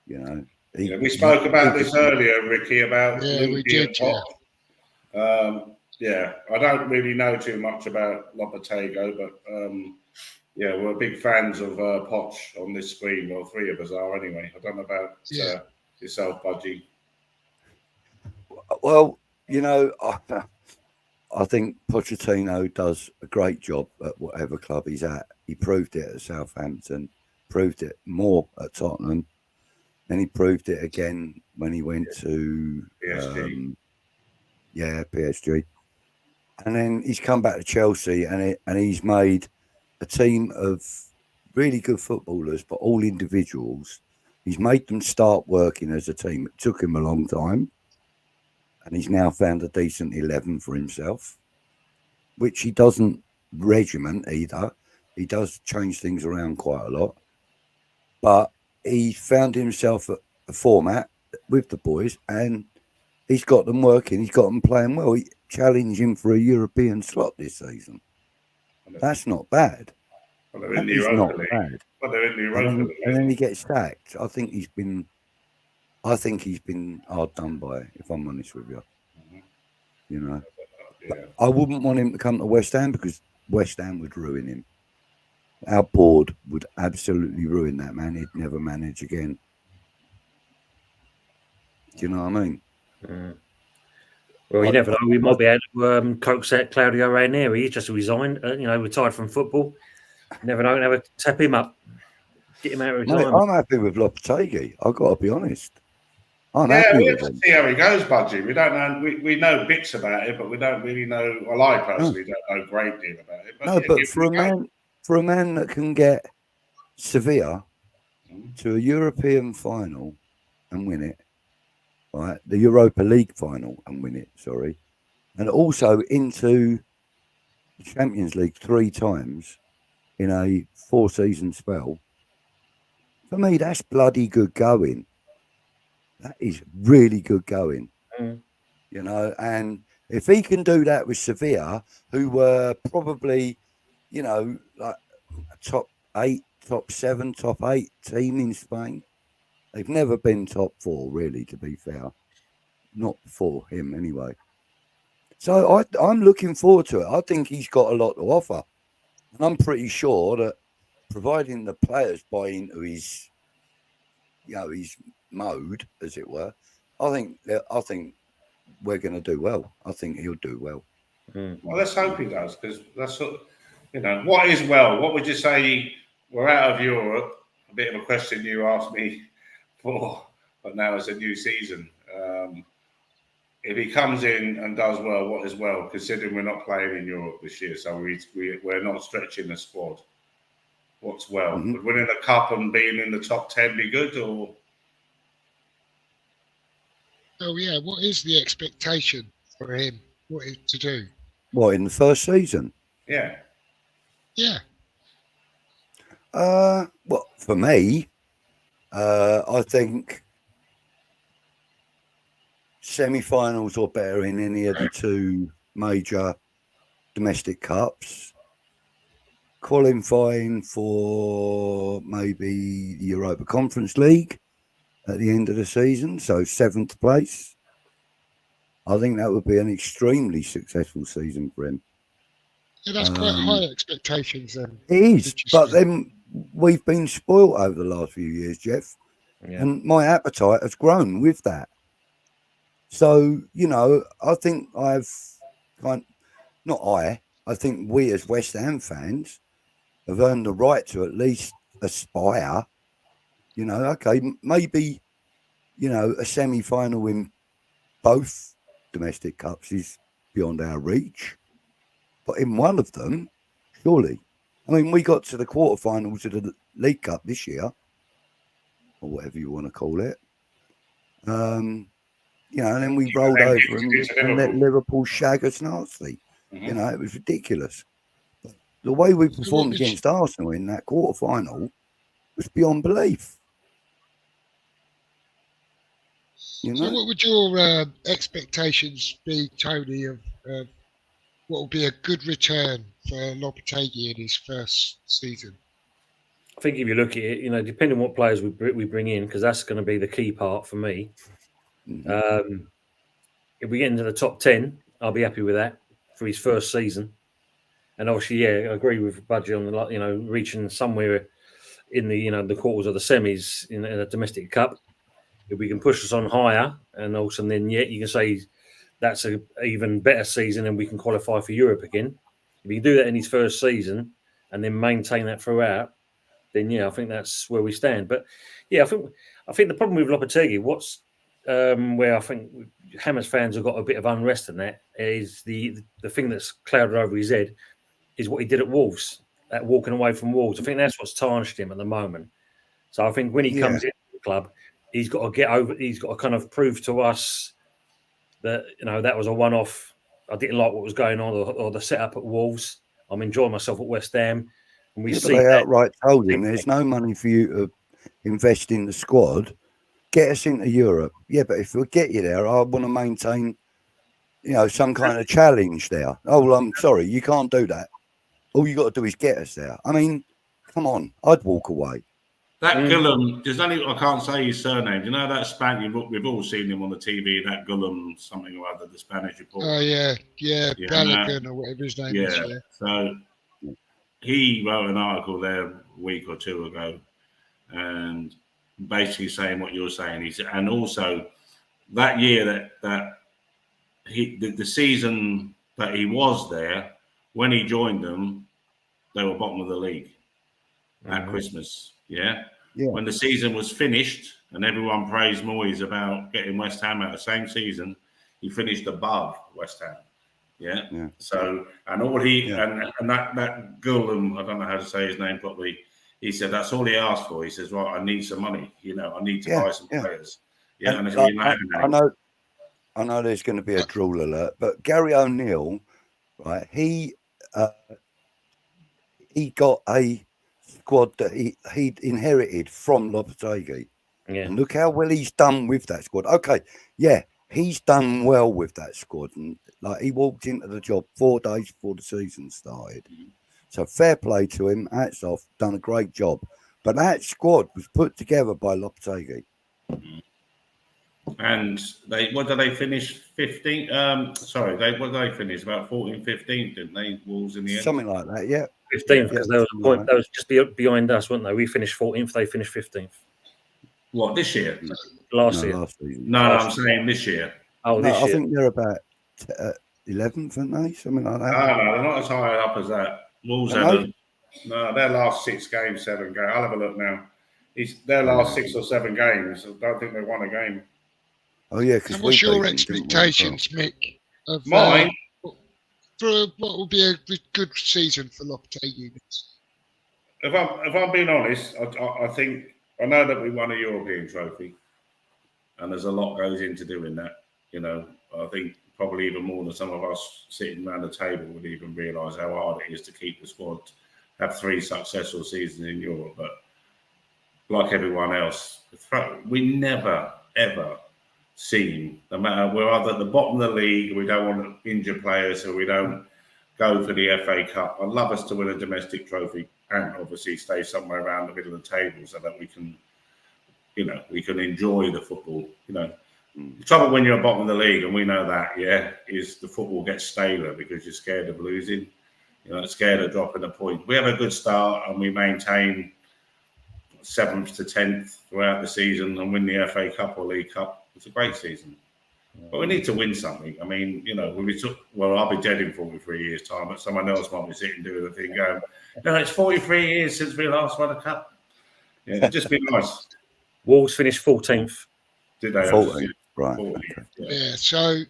You know. We spoke about this earlier, Ricky, about we did. I don't really know too much about Lopetegui, but we're big fans of Poch on this screen. Well, three of us are anyway. I don't know about yourself, Budgie. Well, you know, I think Pochettino does a great job at whatever club he's at. He proved it at Southampton, proved it more at Tottenham, and he proved it again when he went to PSG. PSG. And then he's come back to Chelsea, and he's made a team of really good footballers, but all individuals. He's made them start working as a team. It took him a long time. And he's now found a decent 11 for himself, which he doesn't regiment either. He does change things around quite a lot. But he found himself a format with the boys, and he's got them working. He's got them playing well. He challenging for a European slot this season. That's not bad. Well, they're in That the is Europa not League. bad. Well, they're in the Europa And League. then he gets sacked. I think he's been hard done by, if I'm honest with you. You know, Yeah. I wouldn't want him to come to West Ham because West Ham would ruin him. Our board would absolutely ruin that man. He'd never manage again. Do you know what I mean? Well, you never know. We might be able to coax out Claudio Ranieri. He's just resigned, retired from football. Never know. Never tap him up. Get him out of Mate, retirement. I'm happy with Lopetegui. I've got to be honest. I'm Yeah, happy we with have to him. see how he goes, Budgie. We don't know. We know bits about it, but we don't really know. Well, I personally don't know a great deal about it. But No, yeah, but give for it go. a man that can get Sevilla to a European final and win it, right? The Europa League final and win it, sorry. And also into the Champions League 3 times in a 4-season spell. For me, that's bloody good going. That is really good going. You know, and if he can do that with Sevilla, who were probably, like a top 8, top 7, top 8 team in Spain. They've never been top 4, really, to be fair. Not for him, anyway. So I'm looking forward to it. I think he's got a lot to offer. And I'm pretty sure that providing the players buy into his, his mode, as it were, I think we're going to do well. I think he'll do well. Well, let's hope he does, because that's what is well. What would you say? We're out of Europe. A bit of a question you asked me for, but now it's a new season. If he comes in and does well, what is well? Considering we're not playing in Europe this year, so we're not stretching the squad. What's well? Mhm. Would winning the cup and being in the top 10 be good, or? Oh yeah, what is the expectation for him? What is to do? What, in the first season? Yeah. Yeah, Well, for me, I think semi-finals or better in any of the 2 major domestic cups. Qualifying for maybe the Europa Conference League at the end of the season, so 7th place. I think that would be an extremely successful season for him. yeah, that's quite high expectations. Then It is, would you but say? then we've been spoilt over the last few years, Jeff, and my appetite has grown with that. So, I think I think we as West Ham fans have earned the right to at least aspire, okay, maybe, a semi-final in both domestic cups is beyond our reach, but in one of them, surely. I mean, we got to the quarterfinals of the League Cup this year, or whatever you want to call it. And then we rolled over and let Liverpool shag us nasty. It was ridiculous. But the way we performed against Arsenal in that quarter-final was beyond belief. So what would your expectations be, Tony, of what will be a good return for Lopetegui in his first season? I think if you look at it, depending on what players we bring in, because that's going to be the key part for me. If we get into the top 10, I'll be happy with that for his first season. And obviously, I agree with Budgie on the reaching somewhere in the the quarters of the semis in a domestic cup. If we can push us on higher, and also then you can say that's an even better season, and we can qualify for Europe again. If you do that in his first season and then maintain that throughout, then I think that's where we stand. But I think the problem with Lopetegui, where I think Hammers fans have got a bit of unrest in that, is the thing that's clouded over his head is what he did at Wolves, that walking away from Wolves. I think that's what's tarnished him at the moment. So I think when he comes into the club, he's got to get over. He's got to kind of prove to us that that was a one-off. I didn't like what was going on, or the setup at Wolves. I'm enjoying myself at West Ham. And we see they outright told him there's no money for you to invest in the squad, get us into Europe. Yeah, but if we get you there, I want to maintain, some kind of challenge there. Oh, well, I'm sorry, you can't do that. All you got to do is get us there. I mean, come on, I'd walk away. That Gullum, I can't say his surname. Do you know that Spaniard? We've all seen him on the TV, that Gullum something or other, the Spanish reporter. Oh, yeah, Gallagher or whatever his name is. Yeah. So he wrote an article there a week or two ago and basically saying what you're saying. He said, and also that year that the season that he was there, when he joined them, they were bottom of the league at Christmas. Yeah. When the season was finished and everyone praised Moyes about getting West Ham out the same season, he finished above West Ham. Yeah. So, and all and that Gullum, I don't know how to say his name properly. He said that's all he asked for. He says, right, I need some money. I need to buy some players. Yeah. And I know there's going to be a drool alert, but Gary O'Neill, right? He got a squad that he'd inherited from Lopetegui. Yeah. And look how well he's done with that squad. Okay, yeah, he's done well with that squad. And he walked into the job 4 days before the season started. So fair play to him. Hats off. Done a great job. But that squad was put together by Lopetegui. And what did they finish? 15? What did they finish? About 14, 15, didn't they? Wolves in the end? Something like that, yeah. 15th, because that was a point. That was just behind us, weren't they? We finished 14th. They finished 15th. What, this year? Last year. Last season. No, I'm saying this year. Oh, this year. I think they're about 11th, aren't they? Something like that. No, they're not as high up as that. Wolves had their last 6 games, 7 games. I'll have a look now. Their last 6 or 7 games. I don't think they won a game. Oh, yeah. What's your expectations, Mick? Of, mine? For what will be a good season for Lopetegui? If I'm being honest, I think I know that we won a European trophy, and there's a lot goes into doing that. I think probably even more than some of us sitting around the table would even realise how hard it is to keep the squad, have 3 successful seasons in Europe. But like everyone else, we never ever seem, no matter we're either at the bottom of the league, we don't want to injure players, so we don't go for the FA Cup. I'd love us to win a domestic trophy and obviously stay somewhere around the middle of the table so that we can, we can enjoy the football. The trouble when you're at the bottom of the league, and we know that, is the football gets staler because you're scared of losing, scared of dropping a point. We have a good start and we maintain 7th to 10th throughout the season and win the FA Cup or League Cup. It's a great season. But we need to win something. I mean, I'll be dead in 43 years' time, but someone else might be sitting doing the thing going, no, it's 43 years since we last won a cup. Yeah, it'd just be nice. Wolves finished 14th. Did they? 14th, right. 14th, Okay. Yeah, so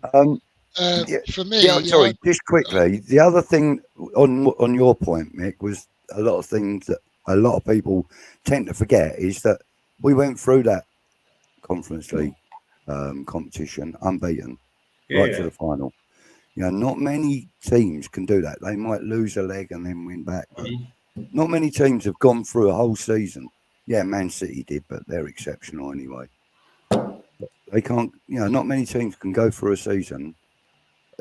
for me... sorry, just quickly, the other thing on your point, Mick, was a lot of things that a lot of people tend to forget is that we went through that Conference League competition unbeaten to the final. Not many teams can do that. They might lose a leg and then win back. But not many teams have gone through a whole season. Yeah, Man City did, but they're exceptional anyway. But they can't, not many teams can go through a season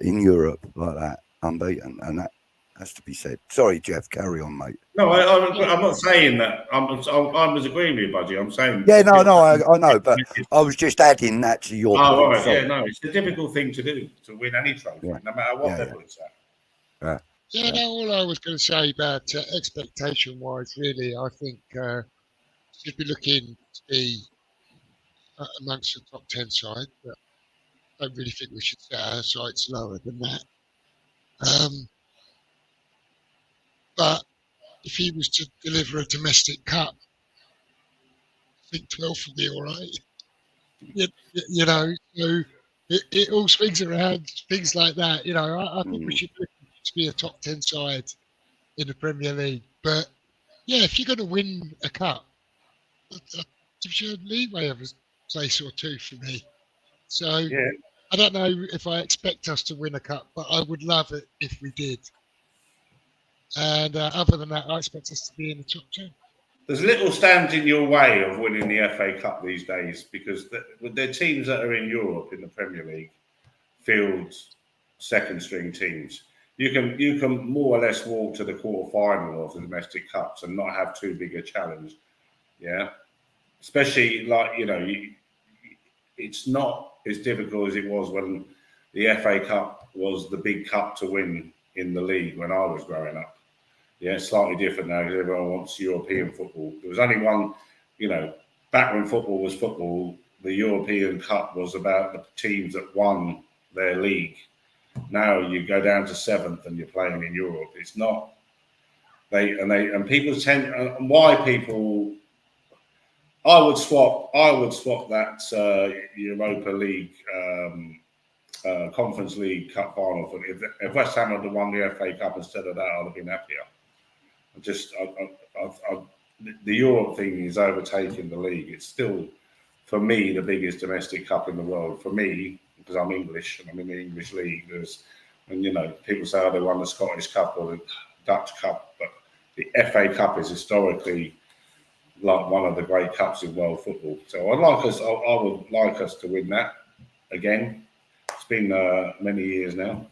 in Europe like that unbeaten, and that has to be said. Sorry, Jeff, carry on, mate. No, I'm not saying that. I was agreeing with you, Budgie. I'm saying... Yeah, no, I know, but I was just adding that to your point. Oh, right, yeah, no, it's a difficult thing to do, to win any trophy, no matter what level it's at. No, all I was going to say about expectation-wise, really, I think should be looking to be amongst the top 10 side, but I don't really think we should set our sights lower than that. But if he was to deliver a domestic cup, I think 12th would be all right. So it all swings around things like that. I think we should look to be a top 10 side in the Premier League. But yeah, if you're going to win a cup, that gives you a leeway of a place or two for me. So I don't know if I expect us to win a cup, but I would love it if we did. And other than that, I expect us to be in the top 10. there's little stands in your way of winning the FA Cup these days because with the teams that are in Europe in the Premier League field second string teams. You can more or less walk to the quarter final of the domestic cups and not have too big a challenge. Yeah, especially like it's not as difficult as it was when the FA Cup was the big cup to win in the league when I was growing up. Yeah, it's slightly different now because everyone wants European football. There was only one, back when football was football, the European Cup was about the teams that won their league. Now you go down to 7th and you're playing in Europe. It's not people tend and why people. I would swap that Europa League Conference League Cup final for if West Ham had won the FA Cup instead of that, I'd have been happier. The Europe thing is overtaking the league. It's still, for me, the biggest domestic cup in the world. For me, because I'm English and I'm in the English league, people say they won the Scottish Cup or the Dutch Cup, but the FA Cup is historically like one of the great cups in world football. So I would like us to win that again. It's been many years now.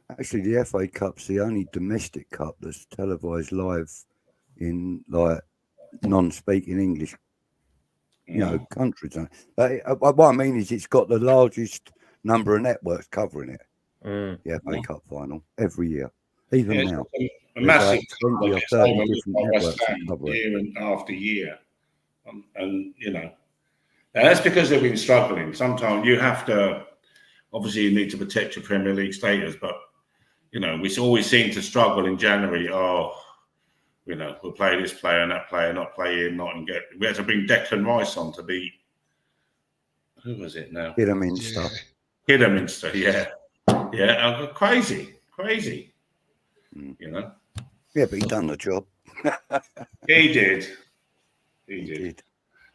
Actually, the FA Cup's the only domestic cup that's televised live in like non-speaking English, countries. What I mean is, it's got the largest number of networks covering it. The FA Cup final every year, even now. A massive like 20 or 30 different networks year and after year, and that's because they've been struggling. Sometimes you have to, obviously, you need to protect your Premier League status, but we always seem to struggle in January. We'll play this player and that player, not play in, not and get. We had to bring Declan Rice on to beat. Who was it now? Kidderminster. Kidderminster, yeah, crazy. Yeah, but he done the job. He did.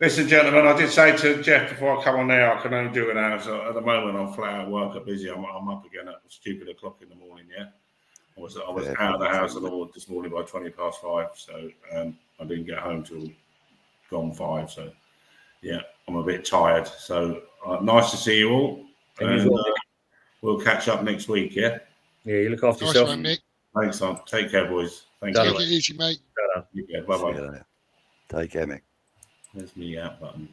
Listen, gentlemen, I did say to Jeff before I come on there, I can only do an hour. So at the moment, I'm flat out work, I'm busy. I'm up again at stupid o'clock in the morning. Yeah, I was out of the house this morning by 5:20. So I didn't get home till gone 5. So yeah, I'm a bit tired. So nice to see you all, and we'll catch up next week. Yeah. Yeah, you look after Nice yourself. one, Nick. Thanks, son. Take care, boys. Thank Take you. it easy, mate. Yeah, bye-bye. Take care, Mick. There's me out button.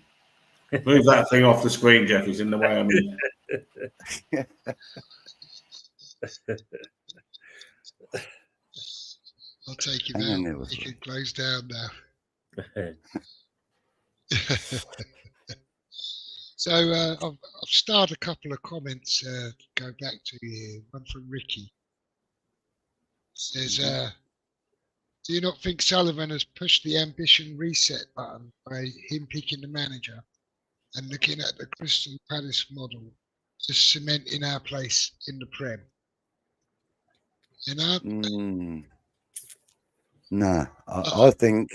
Move that thing off the screen, Jeff. It's in the way of me. I'll take it out. You can close down now. So I've started a couple of comments to go back to here. One from Ricky. Says, do you not think Sullivan has pushed the ambition reset button by him picking the manager and looking at the Crystal Palace model to cementing our place in the Prem? No, I think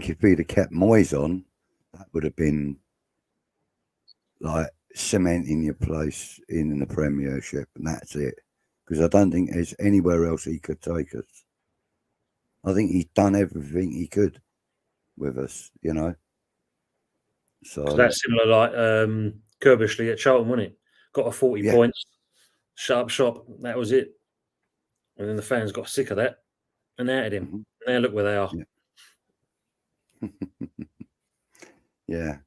if he'd have kept Moyes on, that would have been like cementing your place in the Premiership, and that's it. Because I don't think there's anywhere else he could take us. I think he's done everything he could with us, So that's similar like Kirbishley at Charlton, wasn't it? Got a 40 points, shut up shop. That was it. And then the fans got sick of that and outed him. Mm-hmm. Now look where they are.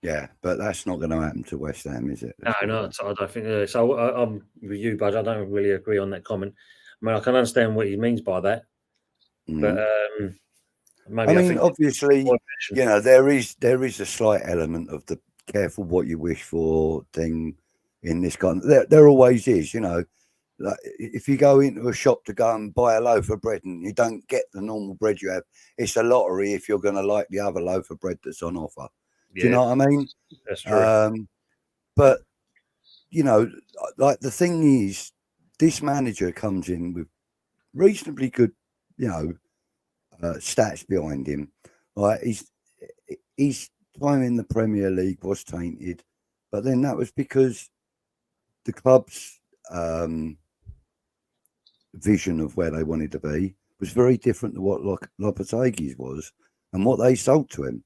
Yeah, but that's not going to happen to West Ham, is it? No, I don't think so. I'm with you, Budge. I don't really agree on that comment. I mean, I can understand what he means by that, but maybe I think obviously, there is a slight element of the careful what you wish for thing in this kind. There always is, Like if you go into a shop to go and buy a loaf of bread and you don't get the normal bread you have, it's a lottery if you're going to like the other loaf of bread that's on offer. Do you know what I mean? That's true. But, like the thing is, this manager comes in with reasonably good, stats behind him. Like his time in the Premier League was tainted, but then that was because the club's vision of where they wanted to be was very different to what Lopetegui's was and what they sold to him.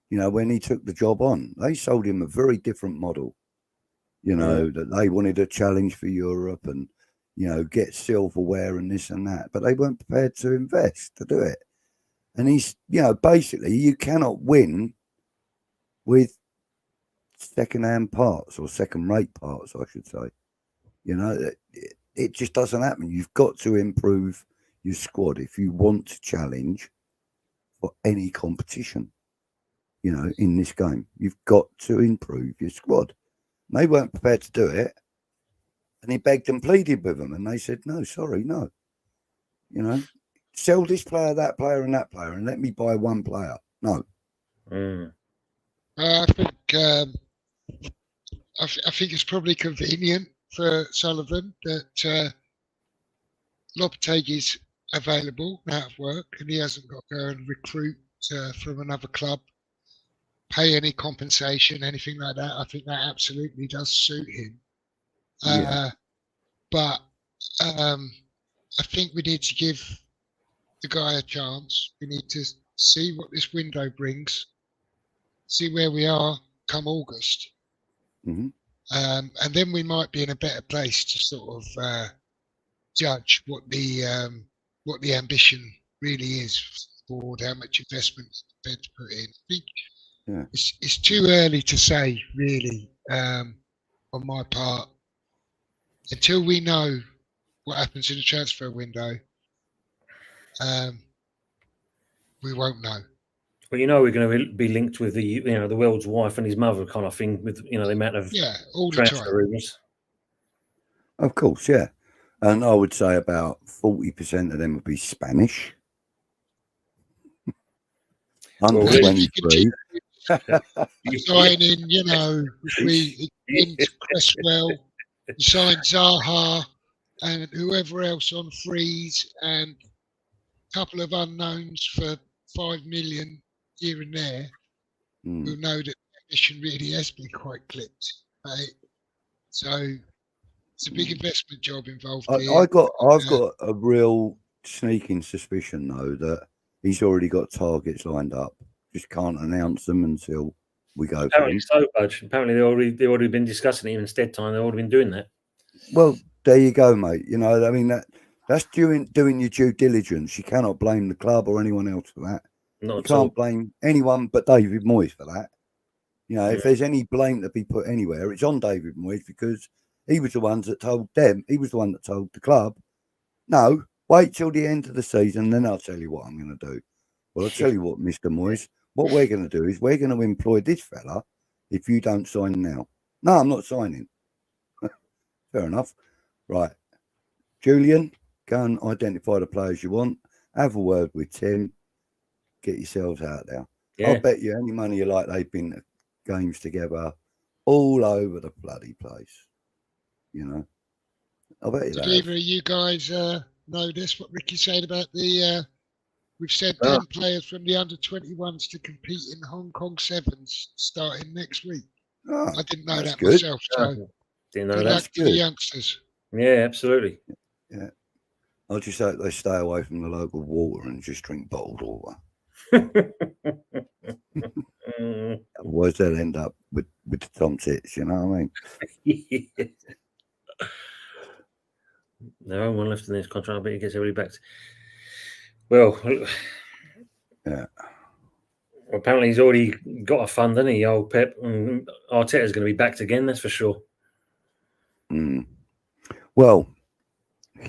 You know, when he took the job on, they sold him a very different model. You know, that they wanted a challenge for Europe and, you know, get silverware and this and that, but they weren't prepared to invest to do it. And he's, you know, basically you cannot win with second-hand parts or second-rate parts, I should say. You know, it just doesn't happen. You've got to improve your squad if you want to challenge for any competition, you know, in this game. You've got to improve your squad. And they weren't prepared to do it. And he begged and pleaded with them. And they said, no, sorry, no. You know, sell this player, that player, and that player, and let me buy one player. No. I think I think it's probably convenient for Sullivan that Lopetegui's available out of work and he hasn't got to go and recruit from another club, pay any compensation, anything like that. I think that absolutely does suit him. But I think we need to give the guy a chance. We need to see what this window brings, see where we are come August. And then we might be in a better place to sort of judge what the ambition really is for the board, how much investment is prepared to put in. I think it's too early to say, really, on my part, until we know what happens in the transfer window. We won't know. Well, you know, we're going to be linked with the, you know, the world's wife and his mother kind of thing, with, you know, the amount of all the transfer time. rumours. Of course, yeah. And I would say about 40% of them would be Spanish. Under 23. Signing, you know, if we into Cresswell, sign Zaha and whoever else on freeze and a couple of unknowns for 5 million here and there, we'll know that the ambition really has been quite clipped. Right? So it's a big investment job involved here. I've got a real sneaking suspicion though that he's already got targets lined up. Just can't announce them until we go. Apparently so, Budge. Apparently they've already been discussing it in instead time. They've already been doing that. Well, there you go, mate. You know, I mean that's doing your due diligence. You cannot blame the club or anyone else for that. You can't blame anyone but David Moyes for that. You know, if there's any blame to be put anywhere, it's on David Moyes because he was the one that told them. He was the one that told the club, no, wait till the end of the season, then I'll tell you what I'm going to do. Well, I'll tell you what, Mr. Moyes, what we're going to do is we're going to employ this fella if you don't sign now. No, I'm not signing. Fair enough. Right. Julian, go and identify the players you want. Have a word with Tim. Get yourselves out there. Yeah. I'll bet you any money you like they've been to games together all over the bloody place. You know, I'll bet you that. Did either of you guys know this? What Ricky said about the? We've sent 10 players from the under-21s to compete in Hong Kong Sevens starting next week. I didn't know that myself. So didn't know good luck to the youngsters. Yeah, absolutely. Yeah, I'll just hope they stay away from the local water and just drink bottled water. Otherwise, they'll end up with the tom tits. You know what I mean? No one left in this contract. I bet he gets everybody back. Well, yeah. Apparently, he's already got a fund, hasn't he? Old Pep, and Arteta's going to be backed again. That's for sure. Well,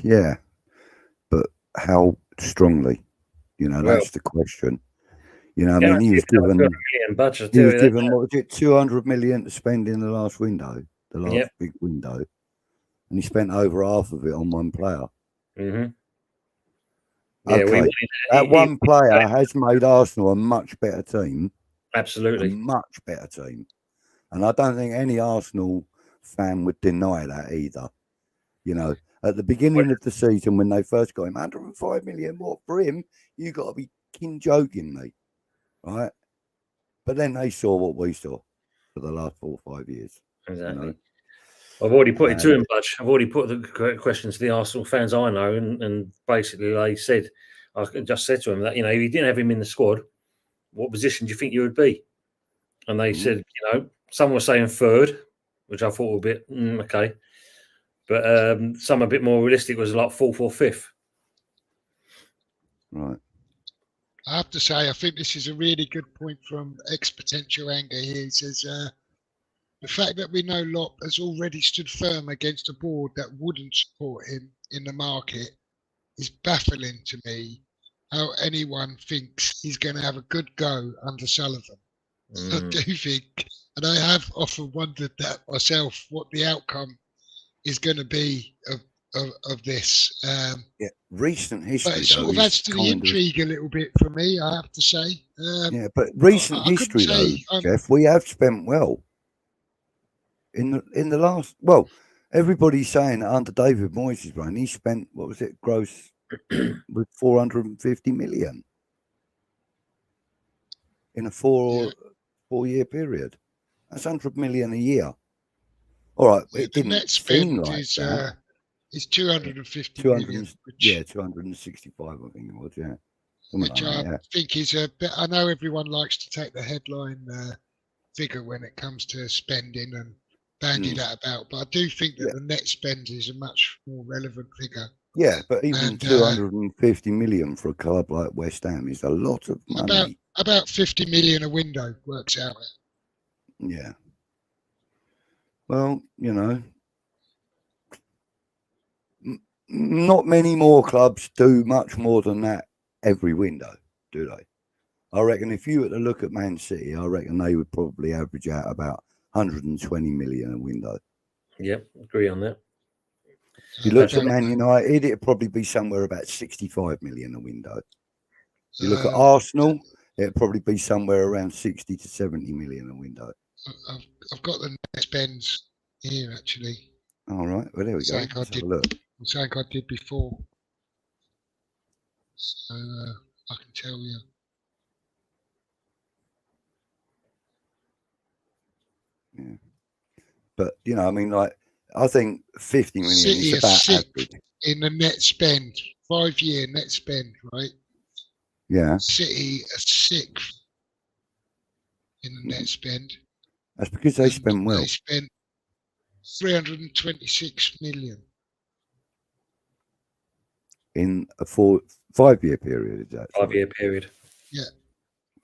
yeah, but how strongly? You know, that's the question. You know, I mean, he was given what was it, 200 million to spend in the last window, the last big window, and he spent over half of it on one player. Mm-hmm. Okay, that one player has made Arsenal a much better team. Absolutely, a much better team, and I don't think any Arsenal fan would deny that either. You know, at the beginning of the season when they first got him, 105 million, what for him? You got to be joking me, right? But then they saw what we saw for the last 4 or 5 years. Exactly. You know? I've already put it to him, Budge. I've already put the question to the Arsenal fans I know, and basically they said, I just said to him that, if you didn't have him in the squad, what position do you think you would be? And they said, some were saying third, which I thought was a bit okay, but some a bit more realistic was like fourth or fifth. Right. I have to say, I think this is a really good point from ex-potential anger here. He says, the fact that we know Lop has already stood firm against a board that wouldn't support him in the market is baffling to me. How anyone thinks he's going to have a good go under Sullivan. I do think, and I have often wondered that myself, what the outcome is going to be of this. Recent history, but it sort of adds to the intrigue a little bit for me, I have to say. But recent history, though, Jeff, we have spent well. In the last, everybody's saying that under David Moyes' reign, he spent, what was it, gross with 450 million in a four-year period. That's 100 million a year. All right, it didn't net seem spend like that. Is 250 million. 265, I think it was, yeah. Which I think is a bit, I know everyone likes to take the headline figure when it comes to spending and bandy that about, but I do think that the net spend is a much more relevant figure. Yeah, but even 250 million for a club like West Ham is a lot of money. About 50 million a window works out. Yeah. Well, not many more clubs do much more than that every window, do they? I reckon if you were to look at Man City, I reckon they would probably average out about 120 million a window. Yep, agree on that. If you look at Man United, it'd probably be somewhere about 65 million a window. If you look at Arsenal, it'd probably be somewhere around 60 to 70 million a window. I've got the net spends here, actually. All right, well, there we go. Let's have a look. Something I did before. So I can tell you. Yeah. But, I think 50 million City is about average. In the net spend, 5-year net spend, right? Yeah. City are 6th in the net spend. That's because they spend well. They spent 326 million. In a 5-year period, is that? 5-year period. Yeah.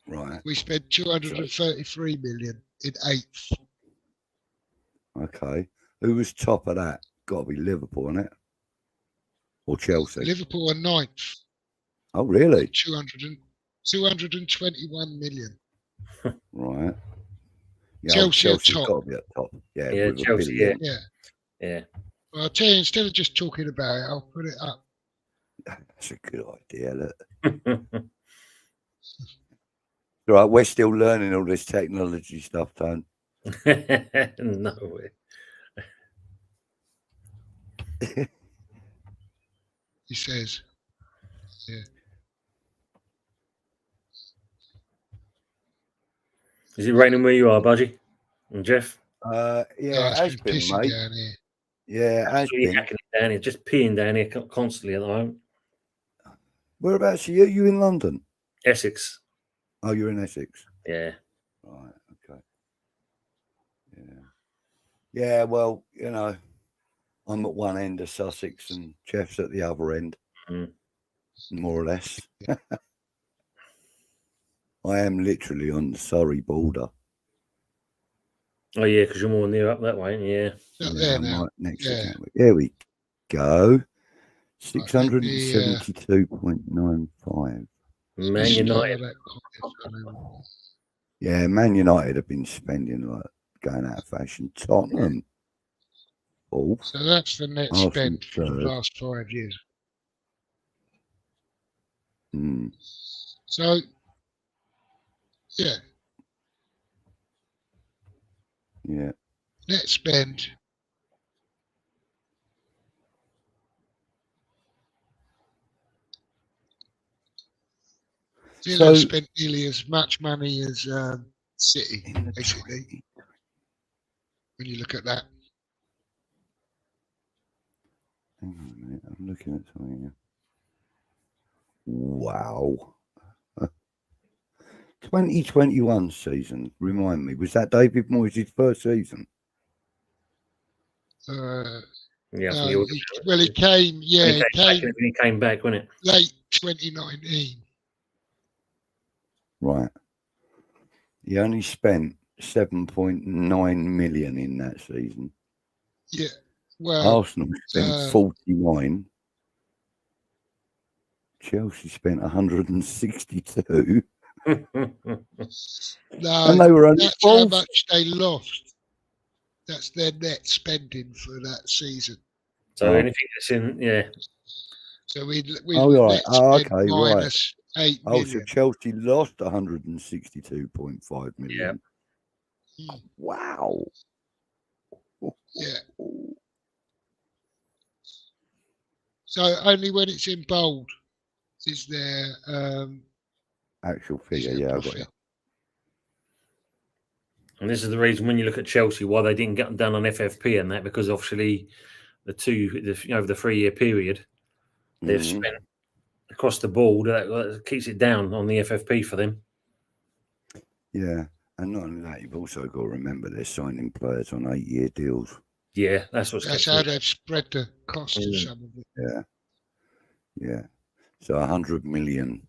Right. We spent 233 million in 8th. Okay. Who was top of that? Got to be Liverpool, isn't it? Or Chelsea? Liverpool are 9th. Oh, really? 221 million. Right. Yeah, Chelsea Chelsea's top. got to be at top. Yeah, Chelsea, yeah. Well, I'll tell you, instead of just talking about it, I'll put it up. That's a good idea, look. All right, we're still learning all this technology stuff, Tone. No way. He says, yeah. Is it raining where you are, Budgie and Jeff? Yeah, it has been, mate. Down here. Yeah, it has been. Down here, just peeing down here constantly at the moment. Whereabouts are you? You in London? Essex. Oh, you're in Essex. Yeah. Right. Okay. Yeah. Yeah. Well, I'm at one end of Sussex and Jeff's at the other end, more or less. I am literally on the Surrey border. Oh yeah, because you're more near up that way, yeah. There now. Right next to Gatwick. There we go. 672.95. Man United. Yeah, Man United have been spending like going out of fashion. Tottenham. Oh. So that's the net spend for the last 5 years. So, yeah. Yeah. Net spend. Villa spent nearly as much money as City, basically. When you look at that. I'm looking at something here. Wow. 2021 season, remind me, was that David Moyes' first season? Yeah, I think he would have. He came. Yeah, He came back, wasn't it? late 2019. Right. He only spent 7.9 million in that season. Yeah. Well, Arsenal spent 49. Chelsea spent 162. no, And they were only that's how fourth. much they lost. That's their net spending for that season. So Right. anything that's in, yeah. So we right. spent Okay, minus 8 Oh, million. so Chelsea lost 162.5 million. Yeah. Wow. Yeah. So only when it's in bold is there Actual figure, is there yeah, I got profit. you. And this is the reason when you look at Chelsea, why they didn't get them done on FFP and that, because obviously over the 3-year period, they've spent across the board. That keeps it down on the FFP for them. Yeah, and not only that, you've also got to remember they're signing players on 8-year deals. Yeah, that's how they've spread the cost of some of it. Yeah. So 100 million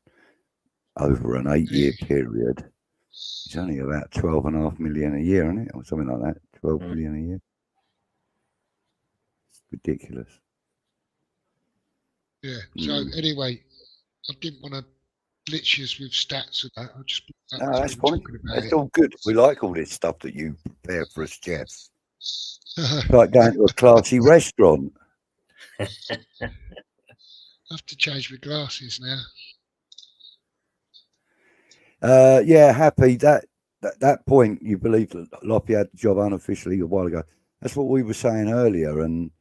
over an 8-year period is only about 12.5 million a year, isn't it? Or something like that. 12 million a year. It's ridiculous. Yeah. So anyway, I didn't want to glitch you with stats of that. I just No, that's fine. It's all good. We like all this stuff that you prepare for us, Jeff. Like going to a classy restaurant. I have to change my glasses now. Yeah, happy that point you believe that Loppy had the job unofficially a while ago. That's what we were saying earlier, and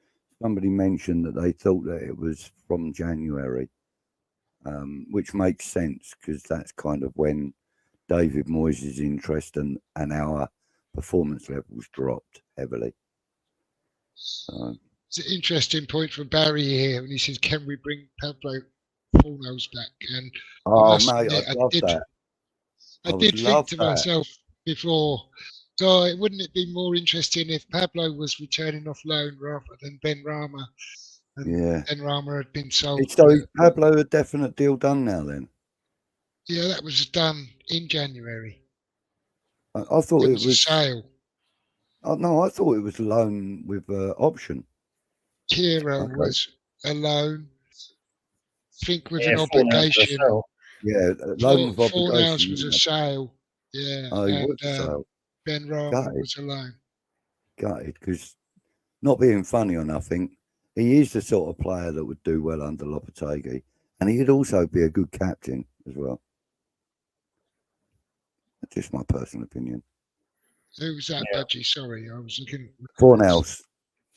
somebody mentioned that they thought that it was from January, which makes sense because that's kind of when David Moyes' interest and our performance levels dropped heavily. It's an interesting point from Barry here, and he says, "Can we bring Pablo Fornals back?" And mate, I'd love that. I did think to myself before, so wouldn't it be more interesting if Pablo was returning off loan rather than Ben Rama? And Ben Rama had been sold. So is Pablo a definite deal done now then? Yeah, that was done in January. I thought it was a sale. No, I thought it was a loan with option. Kiro was a loan. I think with an obligation. Yeah, loan with obligation. Fornals was a sale. Yeah. Oh, he was a sale. Ben Rama was a loan. Gutted, because not being funny or nothing, he is the sort of player that would do well under Lopetegui, and he'd also be a good captain as well. That's just my personal opinion. Who was that, Budgie? Sorry, I was looking. Fornals.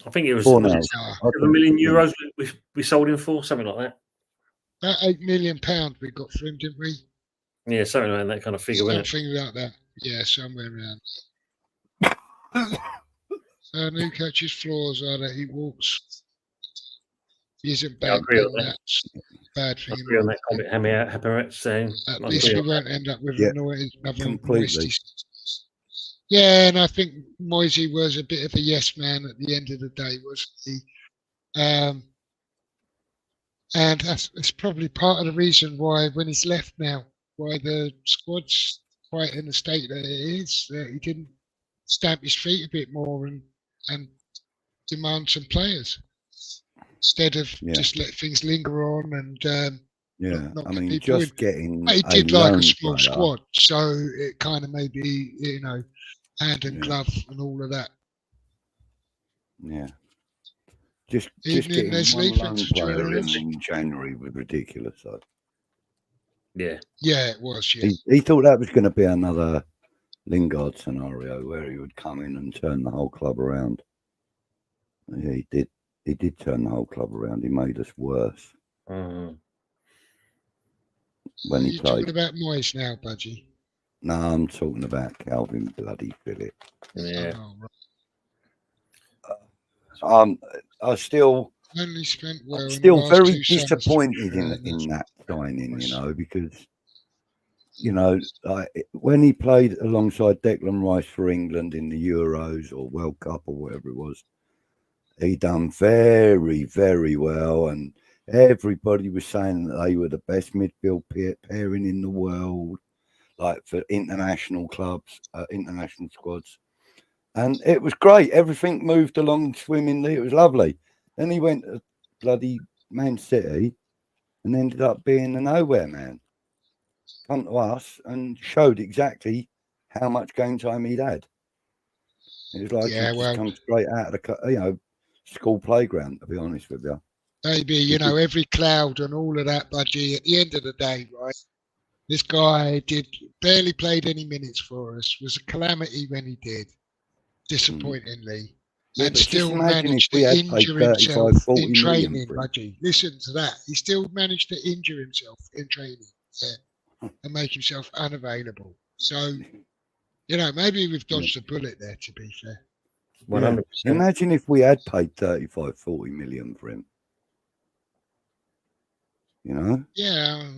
I think it was €7 million we sold him for, something like that. About £8 million we got for him, didn't we? Yeah, something around that kind of figure. Something like that. Yeah, somewhere around. New coach's flaws are that he walks. He isn't bad. That's bad for him. I agree on that comment. Saying at least we won't end up with another completely. Yeah, and I think Moisey was a bit of a yes man at the end of the day, wasn't he? And that's probably part of the reason why, when he's left now, why the squad's quite in the state that it is. He didn't stamp his feet a bit more and demand some players instead of just let things linger on and not I mean, just getting. He did like a small squad, so it kind of maybe hand and glove and all of that. Yeah. Just getting one loan player in January was ridiculous, though. Yeah. Yeah, it was. Yeah. He thought that was going to be another Lingard scenario where he would come in and turn the whole club around. Yeah, he did. He did turn the whole club around. He made us worse. Mm-hmm. When he played. Talking about Moyes now, Budgie? No, I'm talking about Calvin bloody Phillips. Yeah. I still Only spent well I'm in the still last very 2 summers. disappointed in that signing, you know, because, you know, like when he played alongside Declan Rice for England in the Euros or World Cup or whatever it was, he done very, very well, and everybody was saying that they were the best midfield pairing in the world, like for international clubs, international squads. And it was great. Everything moved along swimmingly. It was lovely. Then he went to bloody Man City and ended up being a nowhere man. Come to us and showed exactly how much game time he'd had. It was like Yeah, he'd just well, come straight out of the school playground, to be honest with you. maybe, you know, every cloud and all of that, Budgie, at the end of the day, right? This guy barely played any minutes for us, was a calamity when he did, disappointingly, Yeah, and but just still imagine if managed we to had paid injure 35, himself 40 in million training, for him. Budgie. Listen to that. He still managed to injure himself in training, and make himself unavailable. So, you know, maybe we've dodged a bullet there, to be fair. 100%. Imagine if we had paid 35, 40 million for him. You know? Yeah,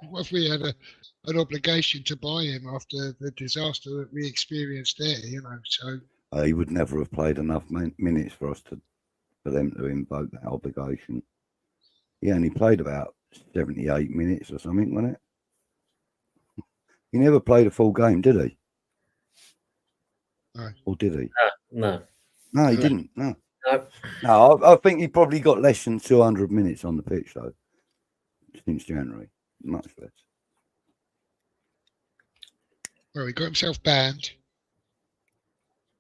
what if we had an obligation to buy him after the disaster that we experienced there, you know? So He would never have played enough minutes for them to invoke that obligation. He only played about 78 minutes or something, wasn't it? He never played a full game, did he? no. Or did he? No. No, he No. didn't. No. No. No, I think he probably got less than 200 minutes on the pitch, though, since January. Much less. Well, he got himself banned.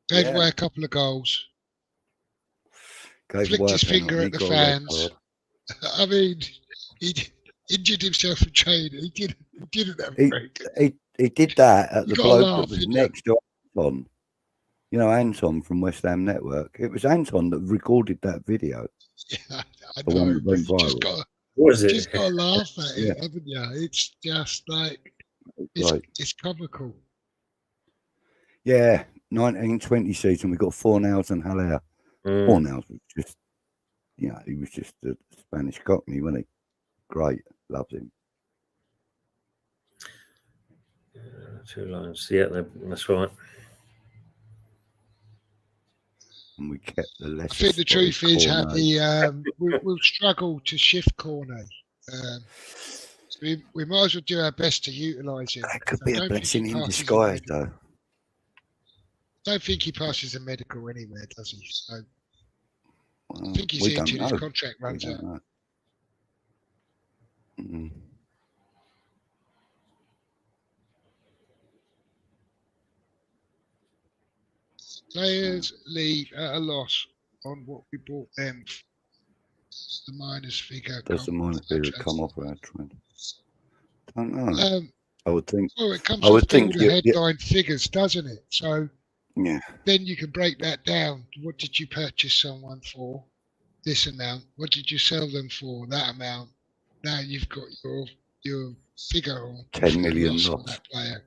Gave Yeah. away a couple of goals. Gave Flicked away a his finger penalty, at the got a red fans. card. I mean, he injured himself in training. He didn't have a very good. He did that at You the gotta bloke laugh, that was didn't you? next to Anton. You know, Anton from West Ham Network. It was Anton that recorded that video. Yeah, I The one know. that But went you just viral. got What is just it? got to laugh at Yeah. it, haven't you? It's just like Right. it's comical. Yeah, 1920 season. We got 4 nails and Haller. 4 Mm. nails was just, you know, he was just a Spanish cockney, wasn't he? Great. Loved him. 2 lines. Yeah, that's right. And we kept the I lesser think the truth spotted is, Cornet. Happy, we'll struggle to shift Cornet. So we might as well do our best to utilise him. That could I be a don't think blessing he in passes a disguise, medical. though. I don't think he passes a medical anywhere, does he? So I Well, think he's we here don't till his know. contract We runs out. don't know. Mm. Players leave at a loss on what we bought them. The minus figure. Does the minus figure come off our trend? Don't know. I would think. Well, it comes I would off all think the headline figures, doesn't it? So yeah. then you can break that down. What did you purchase someone for? This amount. What did you sell them for? That amount. Now you've got your figure on 10 million loss on loss. that player.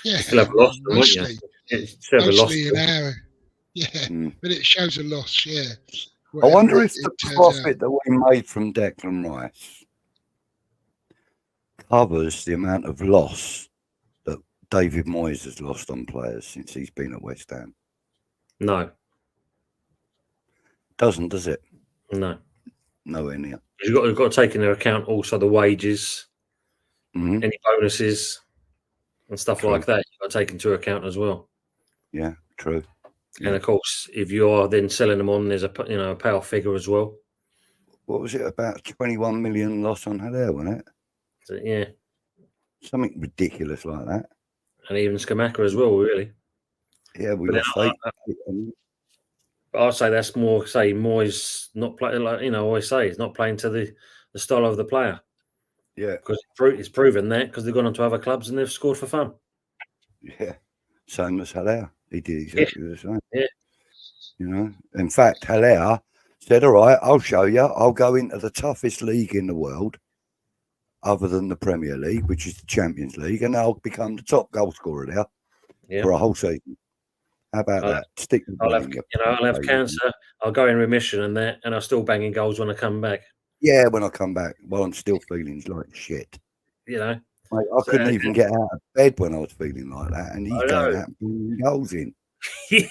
Yeah, Still have lost them, won't you? mostly. Yeah, still have a loss. Mostly an hour. Yeah, Mm. but it shows a loss. Yeah. I wonder Whatever if the it turns profit out. that we made from Declan Rice covers the amount of loss that David Moyes has lost on players since he's been at West Ham. No, Doesn't, does it? no. Nowhere near. You've got to take into account also the wages, Mhm. any bonuses and stuff True. like that. You've got to take into account as well. Yeah, true. And of course, if you are then selling them on, there's a payout figure as well. What was it, about 21 million loss on Haller, wasn't it? So, yeah, Something ridiculous like that. and even Skamaka as well, really. Yeah, we But lost 8. But I'd say that's more, say, Moyes not playing, like, I always say, he's not playing to the style of the player. Yeah, Because it's proven that because they've gone on to other clubs and they've scored for fun. yeah. Same as Haller. He did exactly the same. Yeah. You know, in fact, Haller said, all right, I'll show you. I'll go into the toughest league in the world, other than the Premier League, which is the Champions League, and I'll become the top goal scorer there for a whole season. How about I'll that? Stick with I'll me have, in your I'll have favourite. cancer. I'll go in remission and that, and I'll still banging goals when I come back. Yeah, when I come back, well, I'm still feeling like shit. You know, Mate, I So, couldn't even get out of bed when I was feeling like that, and he's I going know. out and putting goals in. yeah,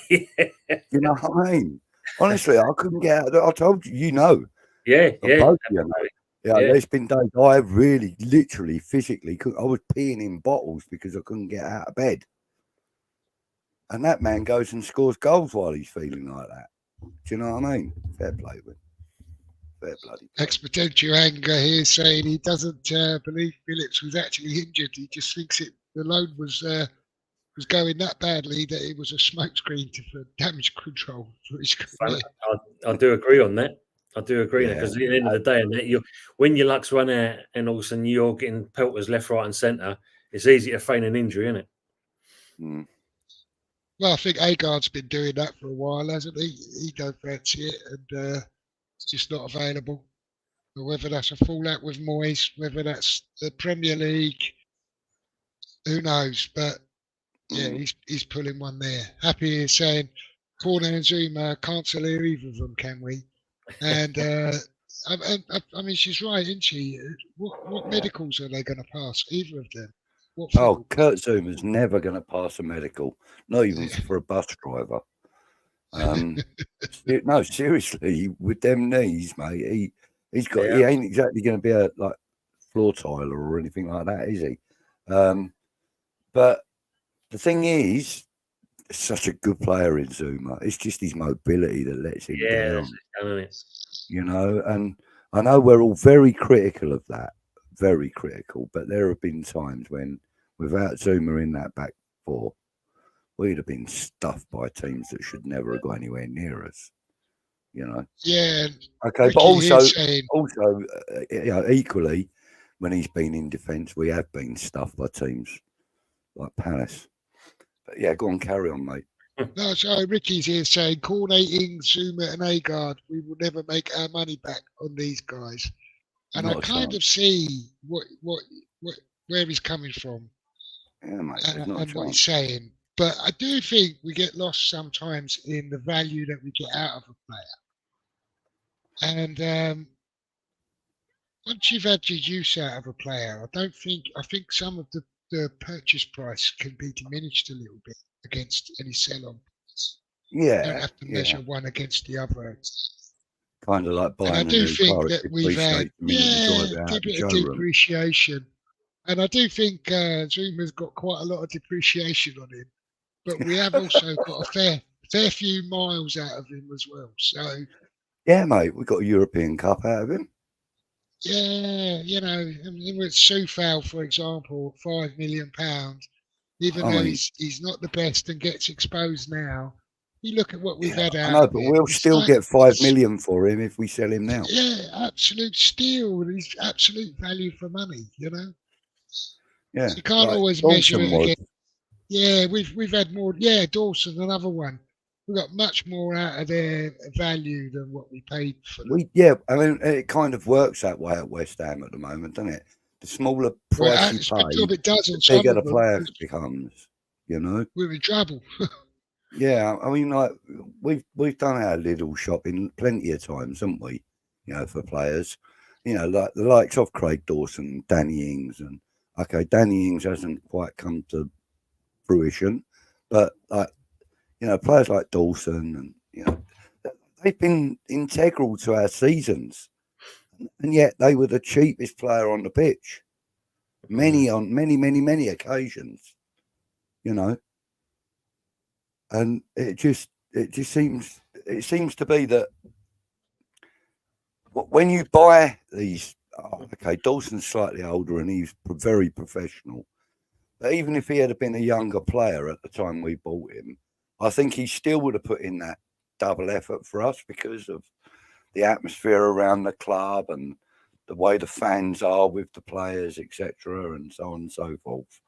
You know what I mean? Honestly, I couldn't get out. I told you, you know, yeah, both of you know. absolutely. Yeah, Yeah. there's been days I really, literally, physically, I was peeing in bottles because I couldn't get out of bed. And that man goes and scores goals while he's feeling like that. Do you know what I mean? Fair play with. Fair bloody play. Exponential anger here saying he doesn't believe Phillips was actually injured. He just thinks the loan was going that badly that it was a smokescreen for damage control for his career. I do agree on that. I do agree Yeah. because at the end of the day, and that when your luck's run out and all of a sudden you're getting pelters left, right, and centre, it's easy to feign an injury, isn't it? Mm. Well, I think Agard's been doing that for a while, hasn't he? He don't fancy it, and it's just not available. But whether that's a fallout with Moyes, whether that's the Premier League, who knows? But yeah, he's pulling one there. Happy is saying, Corner and Zuma can't sell either of them, can we? And I mean, she's right, isn't she? What medicals are they going to pass? Either of them? What Oh, football? Kurt Zuma's never going to pass a medical, not even for a bus driver. No, seriously, with them knees, mate, he ain't exactly going to be a like floor tiler or anything like that, is he? But the thing is, such a good player in Zuma. It's just his mobility that lets him down. You know, and I know we're all very critical of that, very critical. But there have been times when, without Zuma in that back four, we'd have been stuffed by teams that should never have got anywhere near us. You know. Yeah. Okay, Ricky but also, saying, you know, equally, when he's been in defence, we have been stuffed by teams like Palace. But yeah, go on, carry on, mate. no, sorry, Ricky's here saying, coordinating Zuma and Agard, we will never make our money back on these guys. And Not I a kind chance. of see where he's coming from, Yeah, mate, there's not a and what chance. he's saying. But I do think we get lost sometimes in the value that we get out of a player. And once you've had your use out of a player, I think some of the purchase price can be diminished a little bit against any sell-on. Yeah, You don't have to measure one against the other. kind of like And I buying a do new think car. that It we've had, depreciates the minute you drive it a out the bit of showroom. depreciation. And I do think Zuma's got quite a lot of depreciation on him. But we have also got a fair few miles out of him as well. So Yeah, mate, we got a European Cup out of him. yeah, you know, I mean, with Soufal, for example, £5 million, even though he's not the best and gets exposed now. You look at what we've had out. I know, of but him, we'll it's still like, get $5 million for him if we sell him now. Yeah, absolute steal. He's absolute value for money. You know. Yeah, You can't like always measure it against. Yeah, we've had more. Yeah, Dawson, another one. We got much more out of their value than what we paid for them. I mean, it kind of works that way at West Ham at the moment, doesn't it? The smaller price you pay, it does on the some bigger of the them, player becomes. You know. We're in trouble. Yeah, I mean, like we've done our little shopping plenty of times, haven't we? You know, for players, you know, like the likes of Craig Dawson, Danny Ings, and okay, Danny Ings hasn't quite come to fruition, but like, you know, players like Dawson, and you know, they've been integral to our seasons, and yet they were the cheapest player on the pitch, on many occasions, you know. And it seems to be that when you buy these, okay, Dawson's slightly older and he's very professional, but even if he had been a younger player at the time we bought him, I think he still would have put in that double effort for us because of the atmosphere around the club and the way the fans are with the players, etc., and so on and so forth.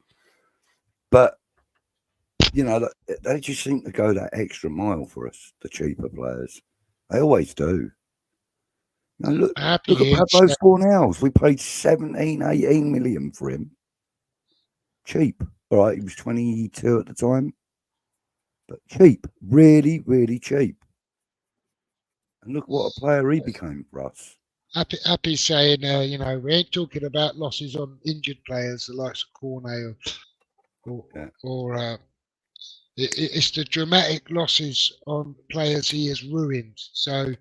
But you know, they just seem to go that extra mile for us, the cheaper players. They always do. Now look at Pablo Fornals. We paid 17, 18 million for him. Cheap. All right, he was 22 at the time. but cheap, really, really cheap. And look what a player he became for us. Happy saying, we ain't talking about losses on injured players, the likes of Cornet or it's the dramatic losses on players he has ruined. So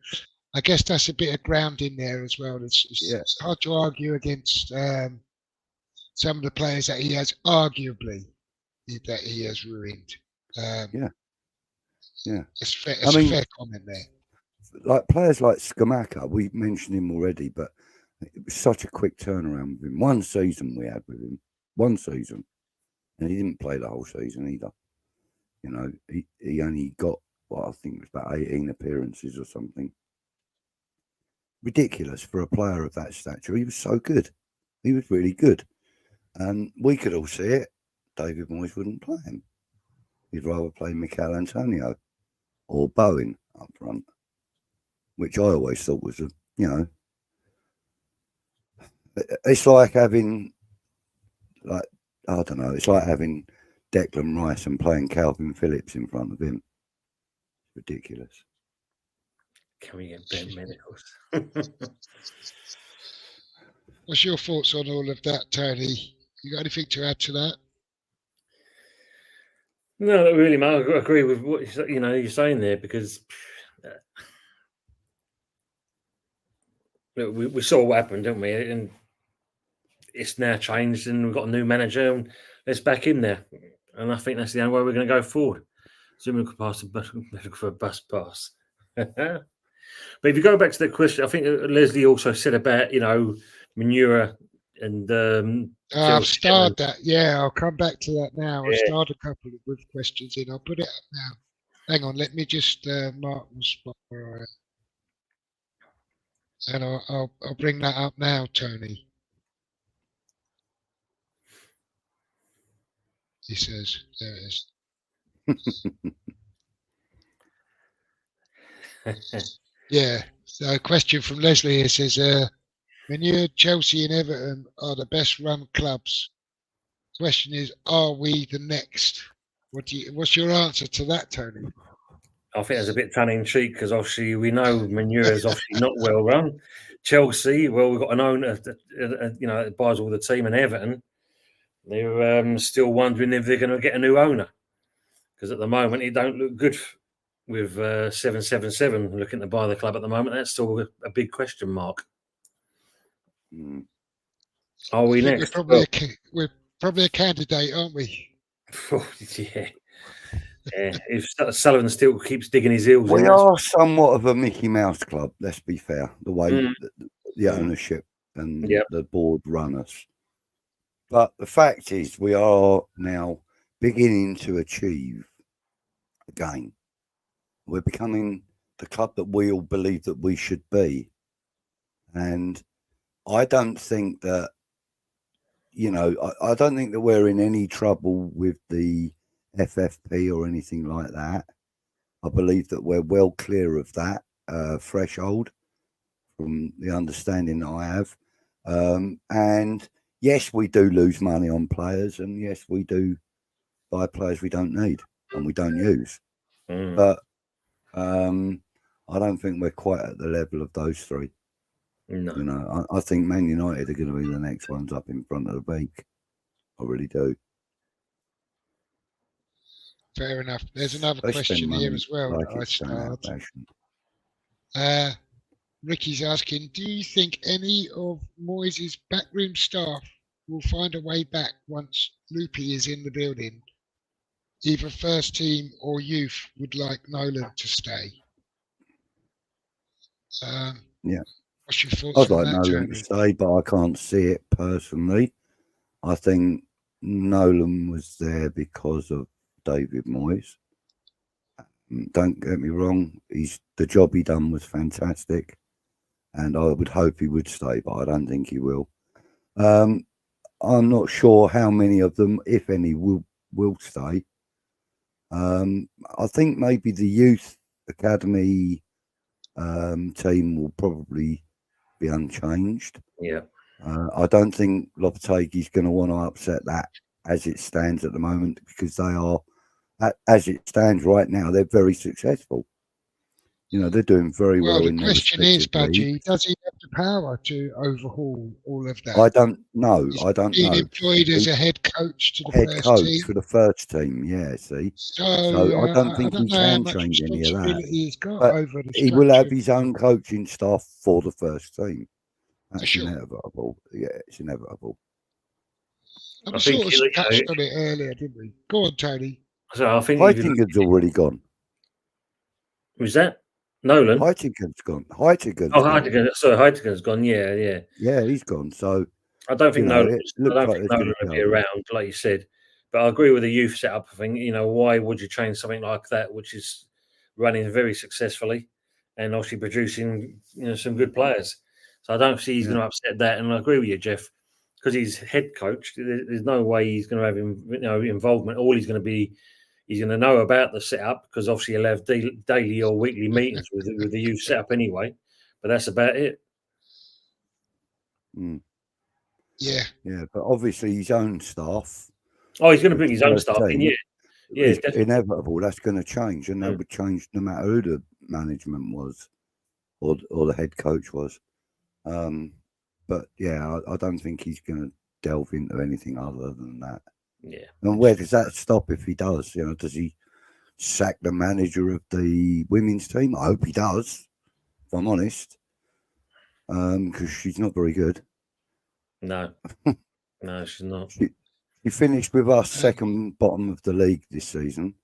I guess that's a bit of ground in there as well. It's hard to argue against some of the players that he has arguably that he has ruined. It's a fair comment there. Like players like Skamaka, we mentioned him already, but it was such a quick turnaround with him. One season we had with him, and he didn't play the whole season either. He only got I think it was about 18 appearances or something. Ridiculous for a player of that stature. He was so good. He was really good, and we could all see it. David Moyes wouldn't play him. He'd rather play Mikel Antonio or Bowen up front, which I always thought was it's like having, it's like having Declan Rice and playing Calvin Phillips in front of him. Ridiculous. Can we get Ben Medicals? What's your thoughts on all of that, Tony? You got anything to add to that? No, not really, mate. I agree with what you're saying there, because we saw what happened, didn't we? And it's now changed, and we've got a new manager, and let's back him there. And I think that's the only way we're going to go forward. Assuming we could pass for a bus pass. But if you go back to that question, I think Leslie also said about manure and. I've started that. Yeah, I'll come back to that now. Yeah. I've started a couple of questions in. I'll put it up now. Hang on, let me just mark the spot where I am. And I'll bring that up now, Tony. He says, there it is. Yeah. So a question from Leslie here says, Manure, Chelsea and Everton are the best run clubs. Question is, are we the next? What's your answer to that, Tony? I think that's a bit tongue in cheek, because obviously we know Manure is obviously not well run. Chelsea, well, we've got an owner that buys all the team, and Everton, they're still wondering if they're going to get a new owner, because at the moment it don't look good with 777 looking to buy the club at the moment. That's still a big question mark. Are we next? We're probably a candidate, aren't we? Yeah. If Sullivan still keeps digging his heels we in, are somewhat of a Mickey Mouse club, let's be fair, the way the ownership and the board run us. But the fact is, we are now beginning to achieve again. We're becoming the club that we all believe that we should be. And I don't think that, I don't think that we're in any trouble with the FFP or anything like that. I believe that we're well clear of that threshold from the understanding that I have. And yes, we do lose money on players, and yes, we do buy players we don't need and we don't use. But I don't think we're quite at the level of those three. No. I think Man United are going to be the next ones up in front of the bank. I really do. Fair enough. There's another question here as well that I started. Ricky's asking, do you think any of Moyes' backroom staff will find a way back once Loopy is in the building? Either first team or youth would like Nolan to stay. What's your thoughts I'd on like that, Nolan Tony? to stay, but I can't see it personally. I think Nolan was there because of David Moyes. Don't get me wrong, the job he done was fantastic, and I would hope he would stay, but I don't think he will. I'm not sure how many of them, if any, will stay. I think maybe the youth academy team will probably be unchanged. Yeah. I don't think Lopetegui's going to want to upset that as it stands at the moment, because they are as it stands right now, they're very successful. You know, they're doing very Well, well the in their question is, respective leagues. Budgie, does he have the power to overhaul all of that? I don't know. He's I don't being know. employed as a head coach to the Head first coach team. for the first team, yeah. See, So I don't I think don't he know how can much change any of that. responsibility he's got But over the he will have structure. his own coaching staff for the first team. That's sure. inevitable. Yeah, it's inevitable. And I we think sort of you know, touched on it earlier, didn't we? Go on, Tony. so I think if you look- Heitinger's already gone. who's that? Nolan. Heitinger's gone. Heitinger's Oh, gone. Heidegger. Sorry, Heidegger's gone. Yeah. Yeah, he's gone. So I don't think you know, Nolan. it I looks don't like think there's Nolan gonna will be be others. around, like you said. But I agree with the youth setup. I think why would you change something like that, which is running very successfully and obviously producing some good players. So I don't see he's going to upset that. And I agree with you, Jeff, because he's head coach. There's no way he's going to have involvement. All he's going to be, he's going to know about the setup because obviously he'll have daily or weekly meetings with the youth setup anyway. But that's about it. Mm. Yeah. Yeah, but obviously his own staff. Oh, he's going to bring his own staff in. Yeah, it's definitely. inevitable. That's going to change, and that would change no matter who the management was, or the head coach was. But yeah, I don't think he's going to delve into anything other than that. Yeah. And where does that stop if he does? Does he sack the manager of the women's team? I hope he does, if I'm honest, because she's not very good. No, she's not. She finished with us second bottom of the league this season,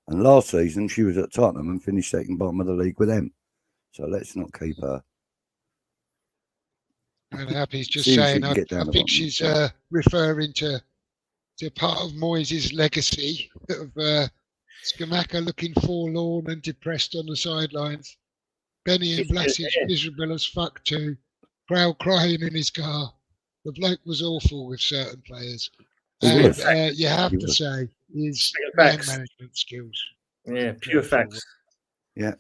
and last season she was at Tottenham and finished second bottom of the league with them. So let's not keep her. And Happy's just saying, I think she's referring to part of Moyes' legacy of Skamaka looking forlorn and depressed on the sidelines. Benny and Vlasic miserable as fuck too. Crowd crying in his car. The bloke was awful with certain players. And you have to say his man management skills. Yeah, pure facts. Yeah.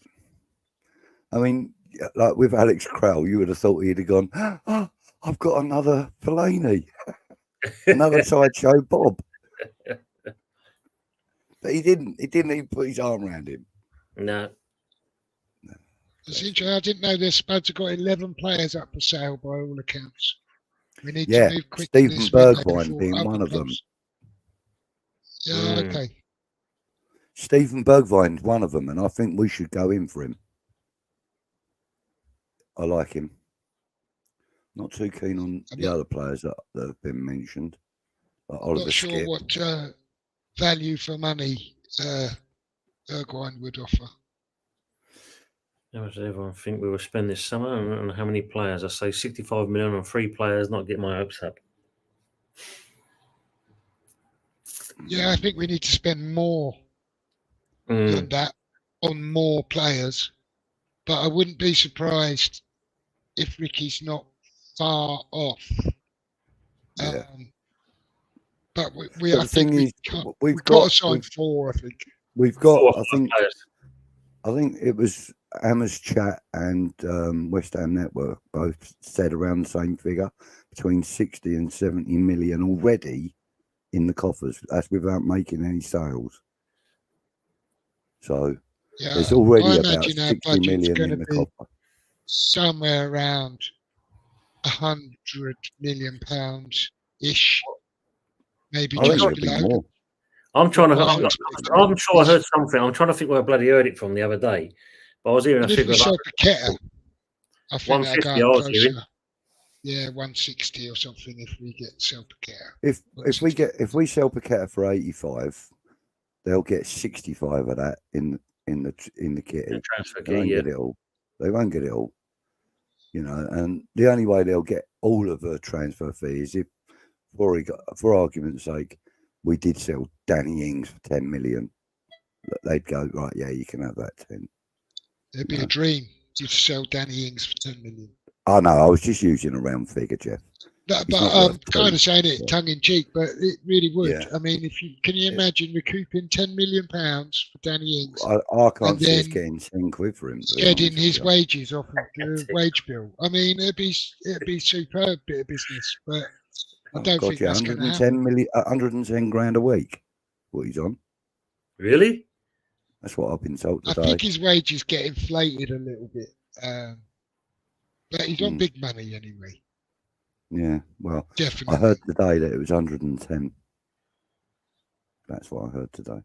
I mean, like with Alex Crowell, you would have thought he'd have gone, oh, I've got another Fellaini, another sideshow Bob. But he didn't. He didn't even put his arm around him. No. It's interesting. I didn't know they're supposed to got 11 players up for sale by all accounts. We need to move quickly. Stephen Bergwijn being one of them. Yeah, okay. Stephen Bergwijn's one of them, and I think we should go in for him. I like him. Not too keen on the other players that have been mentioned. Like not sure what value for money Bergwijn would offer. How much does everyone think we will spend this summer and how many players? I say 65 million on 3 players, not get my hopes up. Yeah, I think we need to spend more than that on more players. But I wouldn't be surprised if Ricky's not far off. Yeah. But we've got to sign 4, I think. We've got, I think it was Hammers Chat and West Ham Network both said around the same figure, between 60 and 70 million already in the coffers. That's without making any sales. So there's already about 60 million in the coffer. Somewhere around £100 million ish, maybe just below. More. I'm sure I heard something. I'm trying to think where I bloody heard it from the other day. But I was hearing a figure of 150. Yeah, 160 or something if we get sell Paqueta. If we sell Paqueta for 85, they'll get 65 of that in the kitty. They won't get it all. They won't get it all. And the only way they'll get all of the transfer fee is if, for argument's sake, we did sell Danny Ings for 10 million. They'd go, right, yeah, you can have that 10. It'd be a dream to sell Danny Ings for 10 million. I know, I was just using a round figure, Jeff. No, but I'm kind of saying it tongue in cheek, but it really would. Yeah. I mean, can you imagine recouping £10 million for Danny Ings? I can't see us getting 10 quid for him. Getting his wages off of the wage bill. I mean, it'd be superb bit of business, but I don't think that's going to happen. 110 grand a week. What he's on? Really? That's what I've been told I today. think his wages get inflated a little bit, but he's on big money anyway. Yeah, well, Definitely. I heard today that it was 110. That's what I heard today.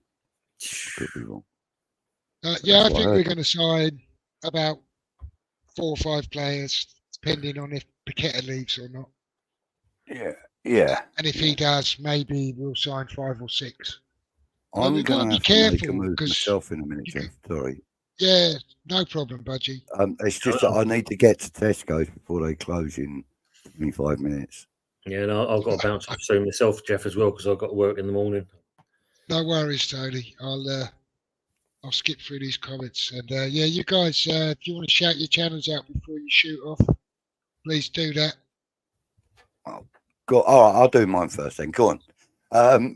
Could be wrong. Yeah, I think we're going to sign about 4 or 5 players, depending on if Paqueta leaves or not. Yeah. And if he does, maybe we'll sign 5 or 6. I'm going to have to make a move myself in a minute, Jeff. Sorry. Yeah, no problem, Budgie. It's just that I need to get to Tesco's before they close in 25 minutes. Yeah, no, I've got to bounce off soon myself, Jeff, as well, because I've got to work in the morning. No worries, Tony. I'll skip through these comments. And yeah, you guys, if you want to shout your channels out before you shoot off, please do that. All right, I'll do mine first then. Go on.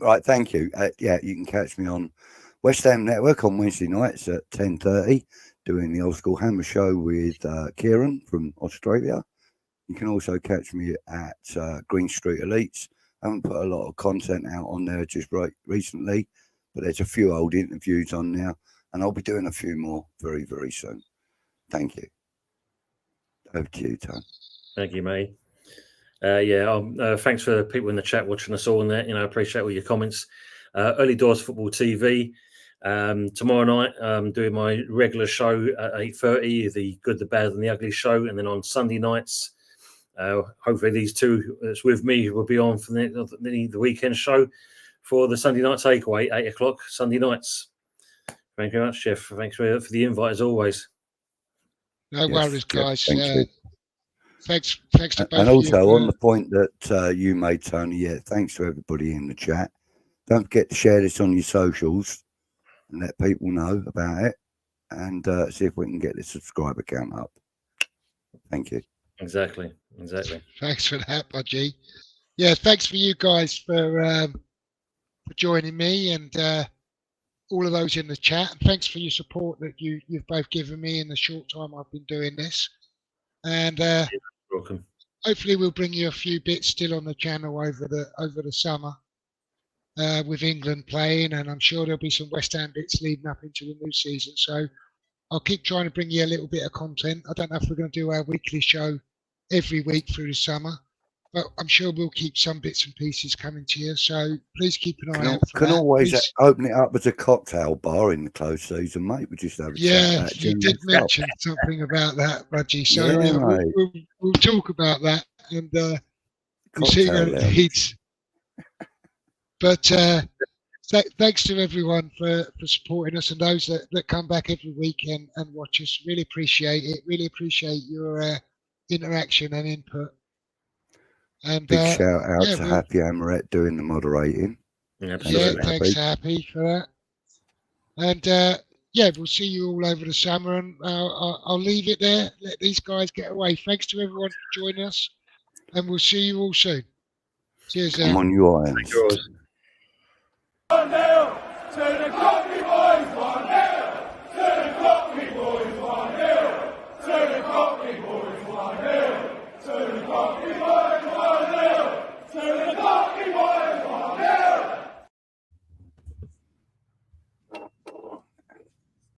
Right, thank you. Yeah, you can catch me on West Ham Network on Wednesday nights at 10:30, doing the Old School Hammer Show with Kieran from Australia. You can also catch me at Green Street Elites. I haven't put a lot of content out on there just recently, but there's a few old interviews on there, and I'll be doing a few more very, very soon. Thank you. Over to you, Tom. Thank you, mate. Thanks for the people in the chat watching us all in there. I appreciate all your comments. Early Doors Football TV. Tomorrow night, I'm doing my regular show at 8:30, the Good, the Bad, and the Ugly show. And then on Sunday nights, hopefully these two that's with me will be on for the weekend show for the Sunday night takeaway, 8 o'clock Sunday nights. Thank you very much, Jeff. Thanks for the invite as always. No worries, guys. Thanks to both and also of you. On the point that you made, Tony, thanks to everybody in the chat. Don't forget to share this on your socials and let people know about it, and see if we can get the subscriber count up. Thank you. Exactly. Thanks for that, Budgie. Yeah, thanks for you guys for joining me, and all of those in the chat. And thanks for your support that you've both given me in the short time I've been doing this. And You're welcome. Hopefully we'll bring you a few bits still on the channel over the summer with England playing, and I'm sure there'll be some West Ham bits leading up into the new season. So I'll keep trying to bring you a little bit of content. I don't know if we're going to do our weekly show every week through the summer, but I'm sure we'll keep some bits and pieces coming to you. So please keep an eye out for that. Can always open it up as a cocktail bar in the closed season, mate. We just have a chat. You did mention something about that, Budgie. So we'll talk about that, and we'll see where it leads. But thanks to everyone for supporting us, and those that come back every week and watch us. Really appreciate it. Really appreciate your interaction and input. And big shout out to Happy Amaret doing the moderating. Absolutely. Thanks, Happy, for that. And we'll see you all over the summer, and I'll leave it there. Let these guys get away. Thanks to everyone for joining us, and we'll see you all soon. Cheers. Come on, you irons. Down to the coffee boys.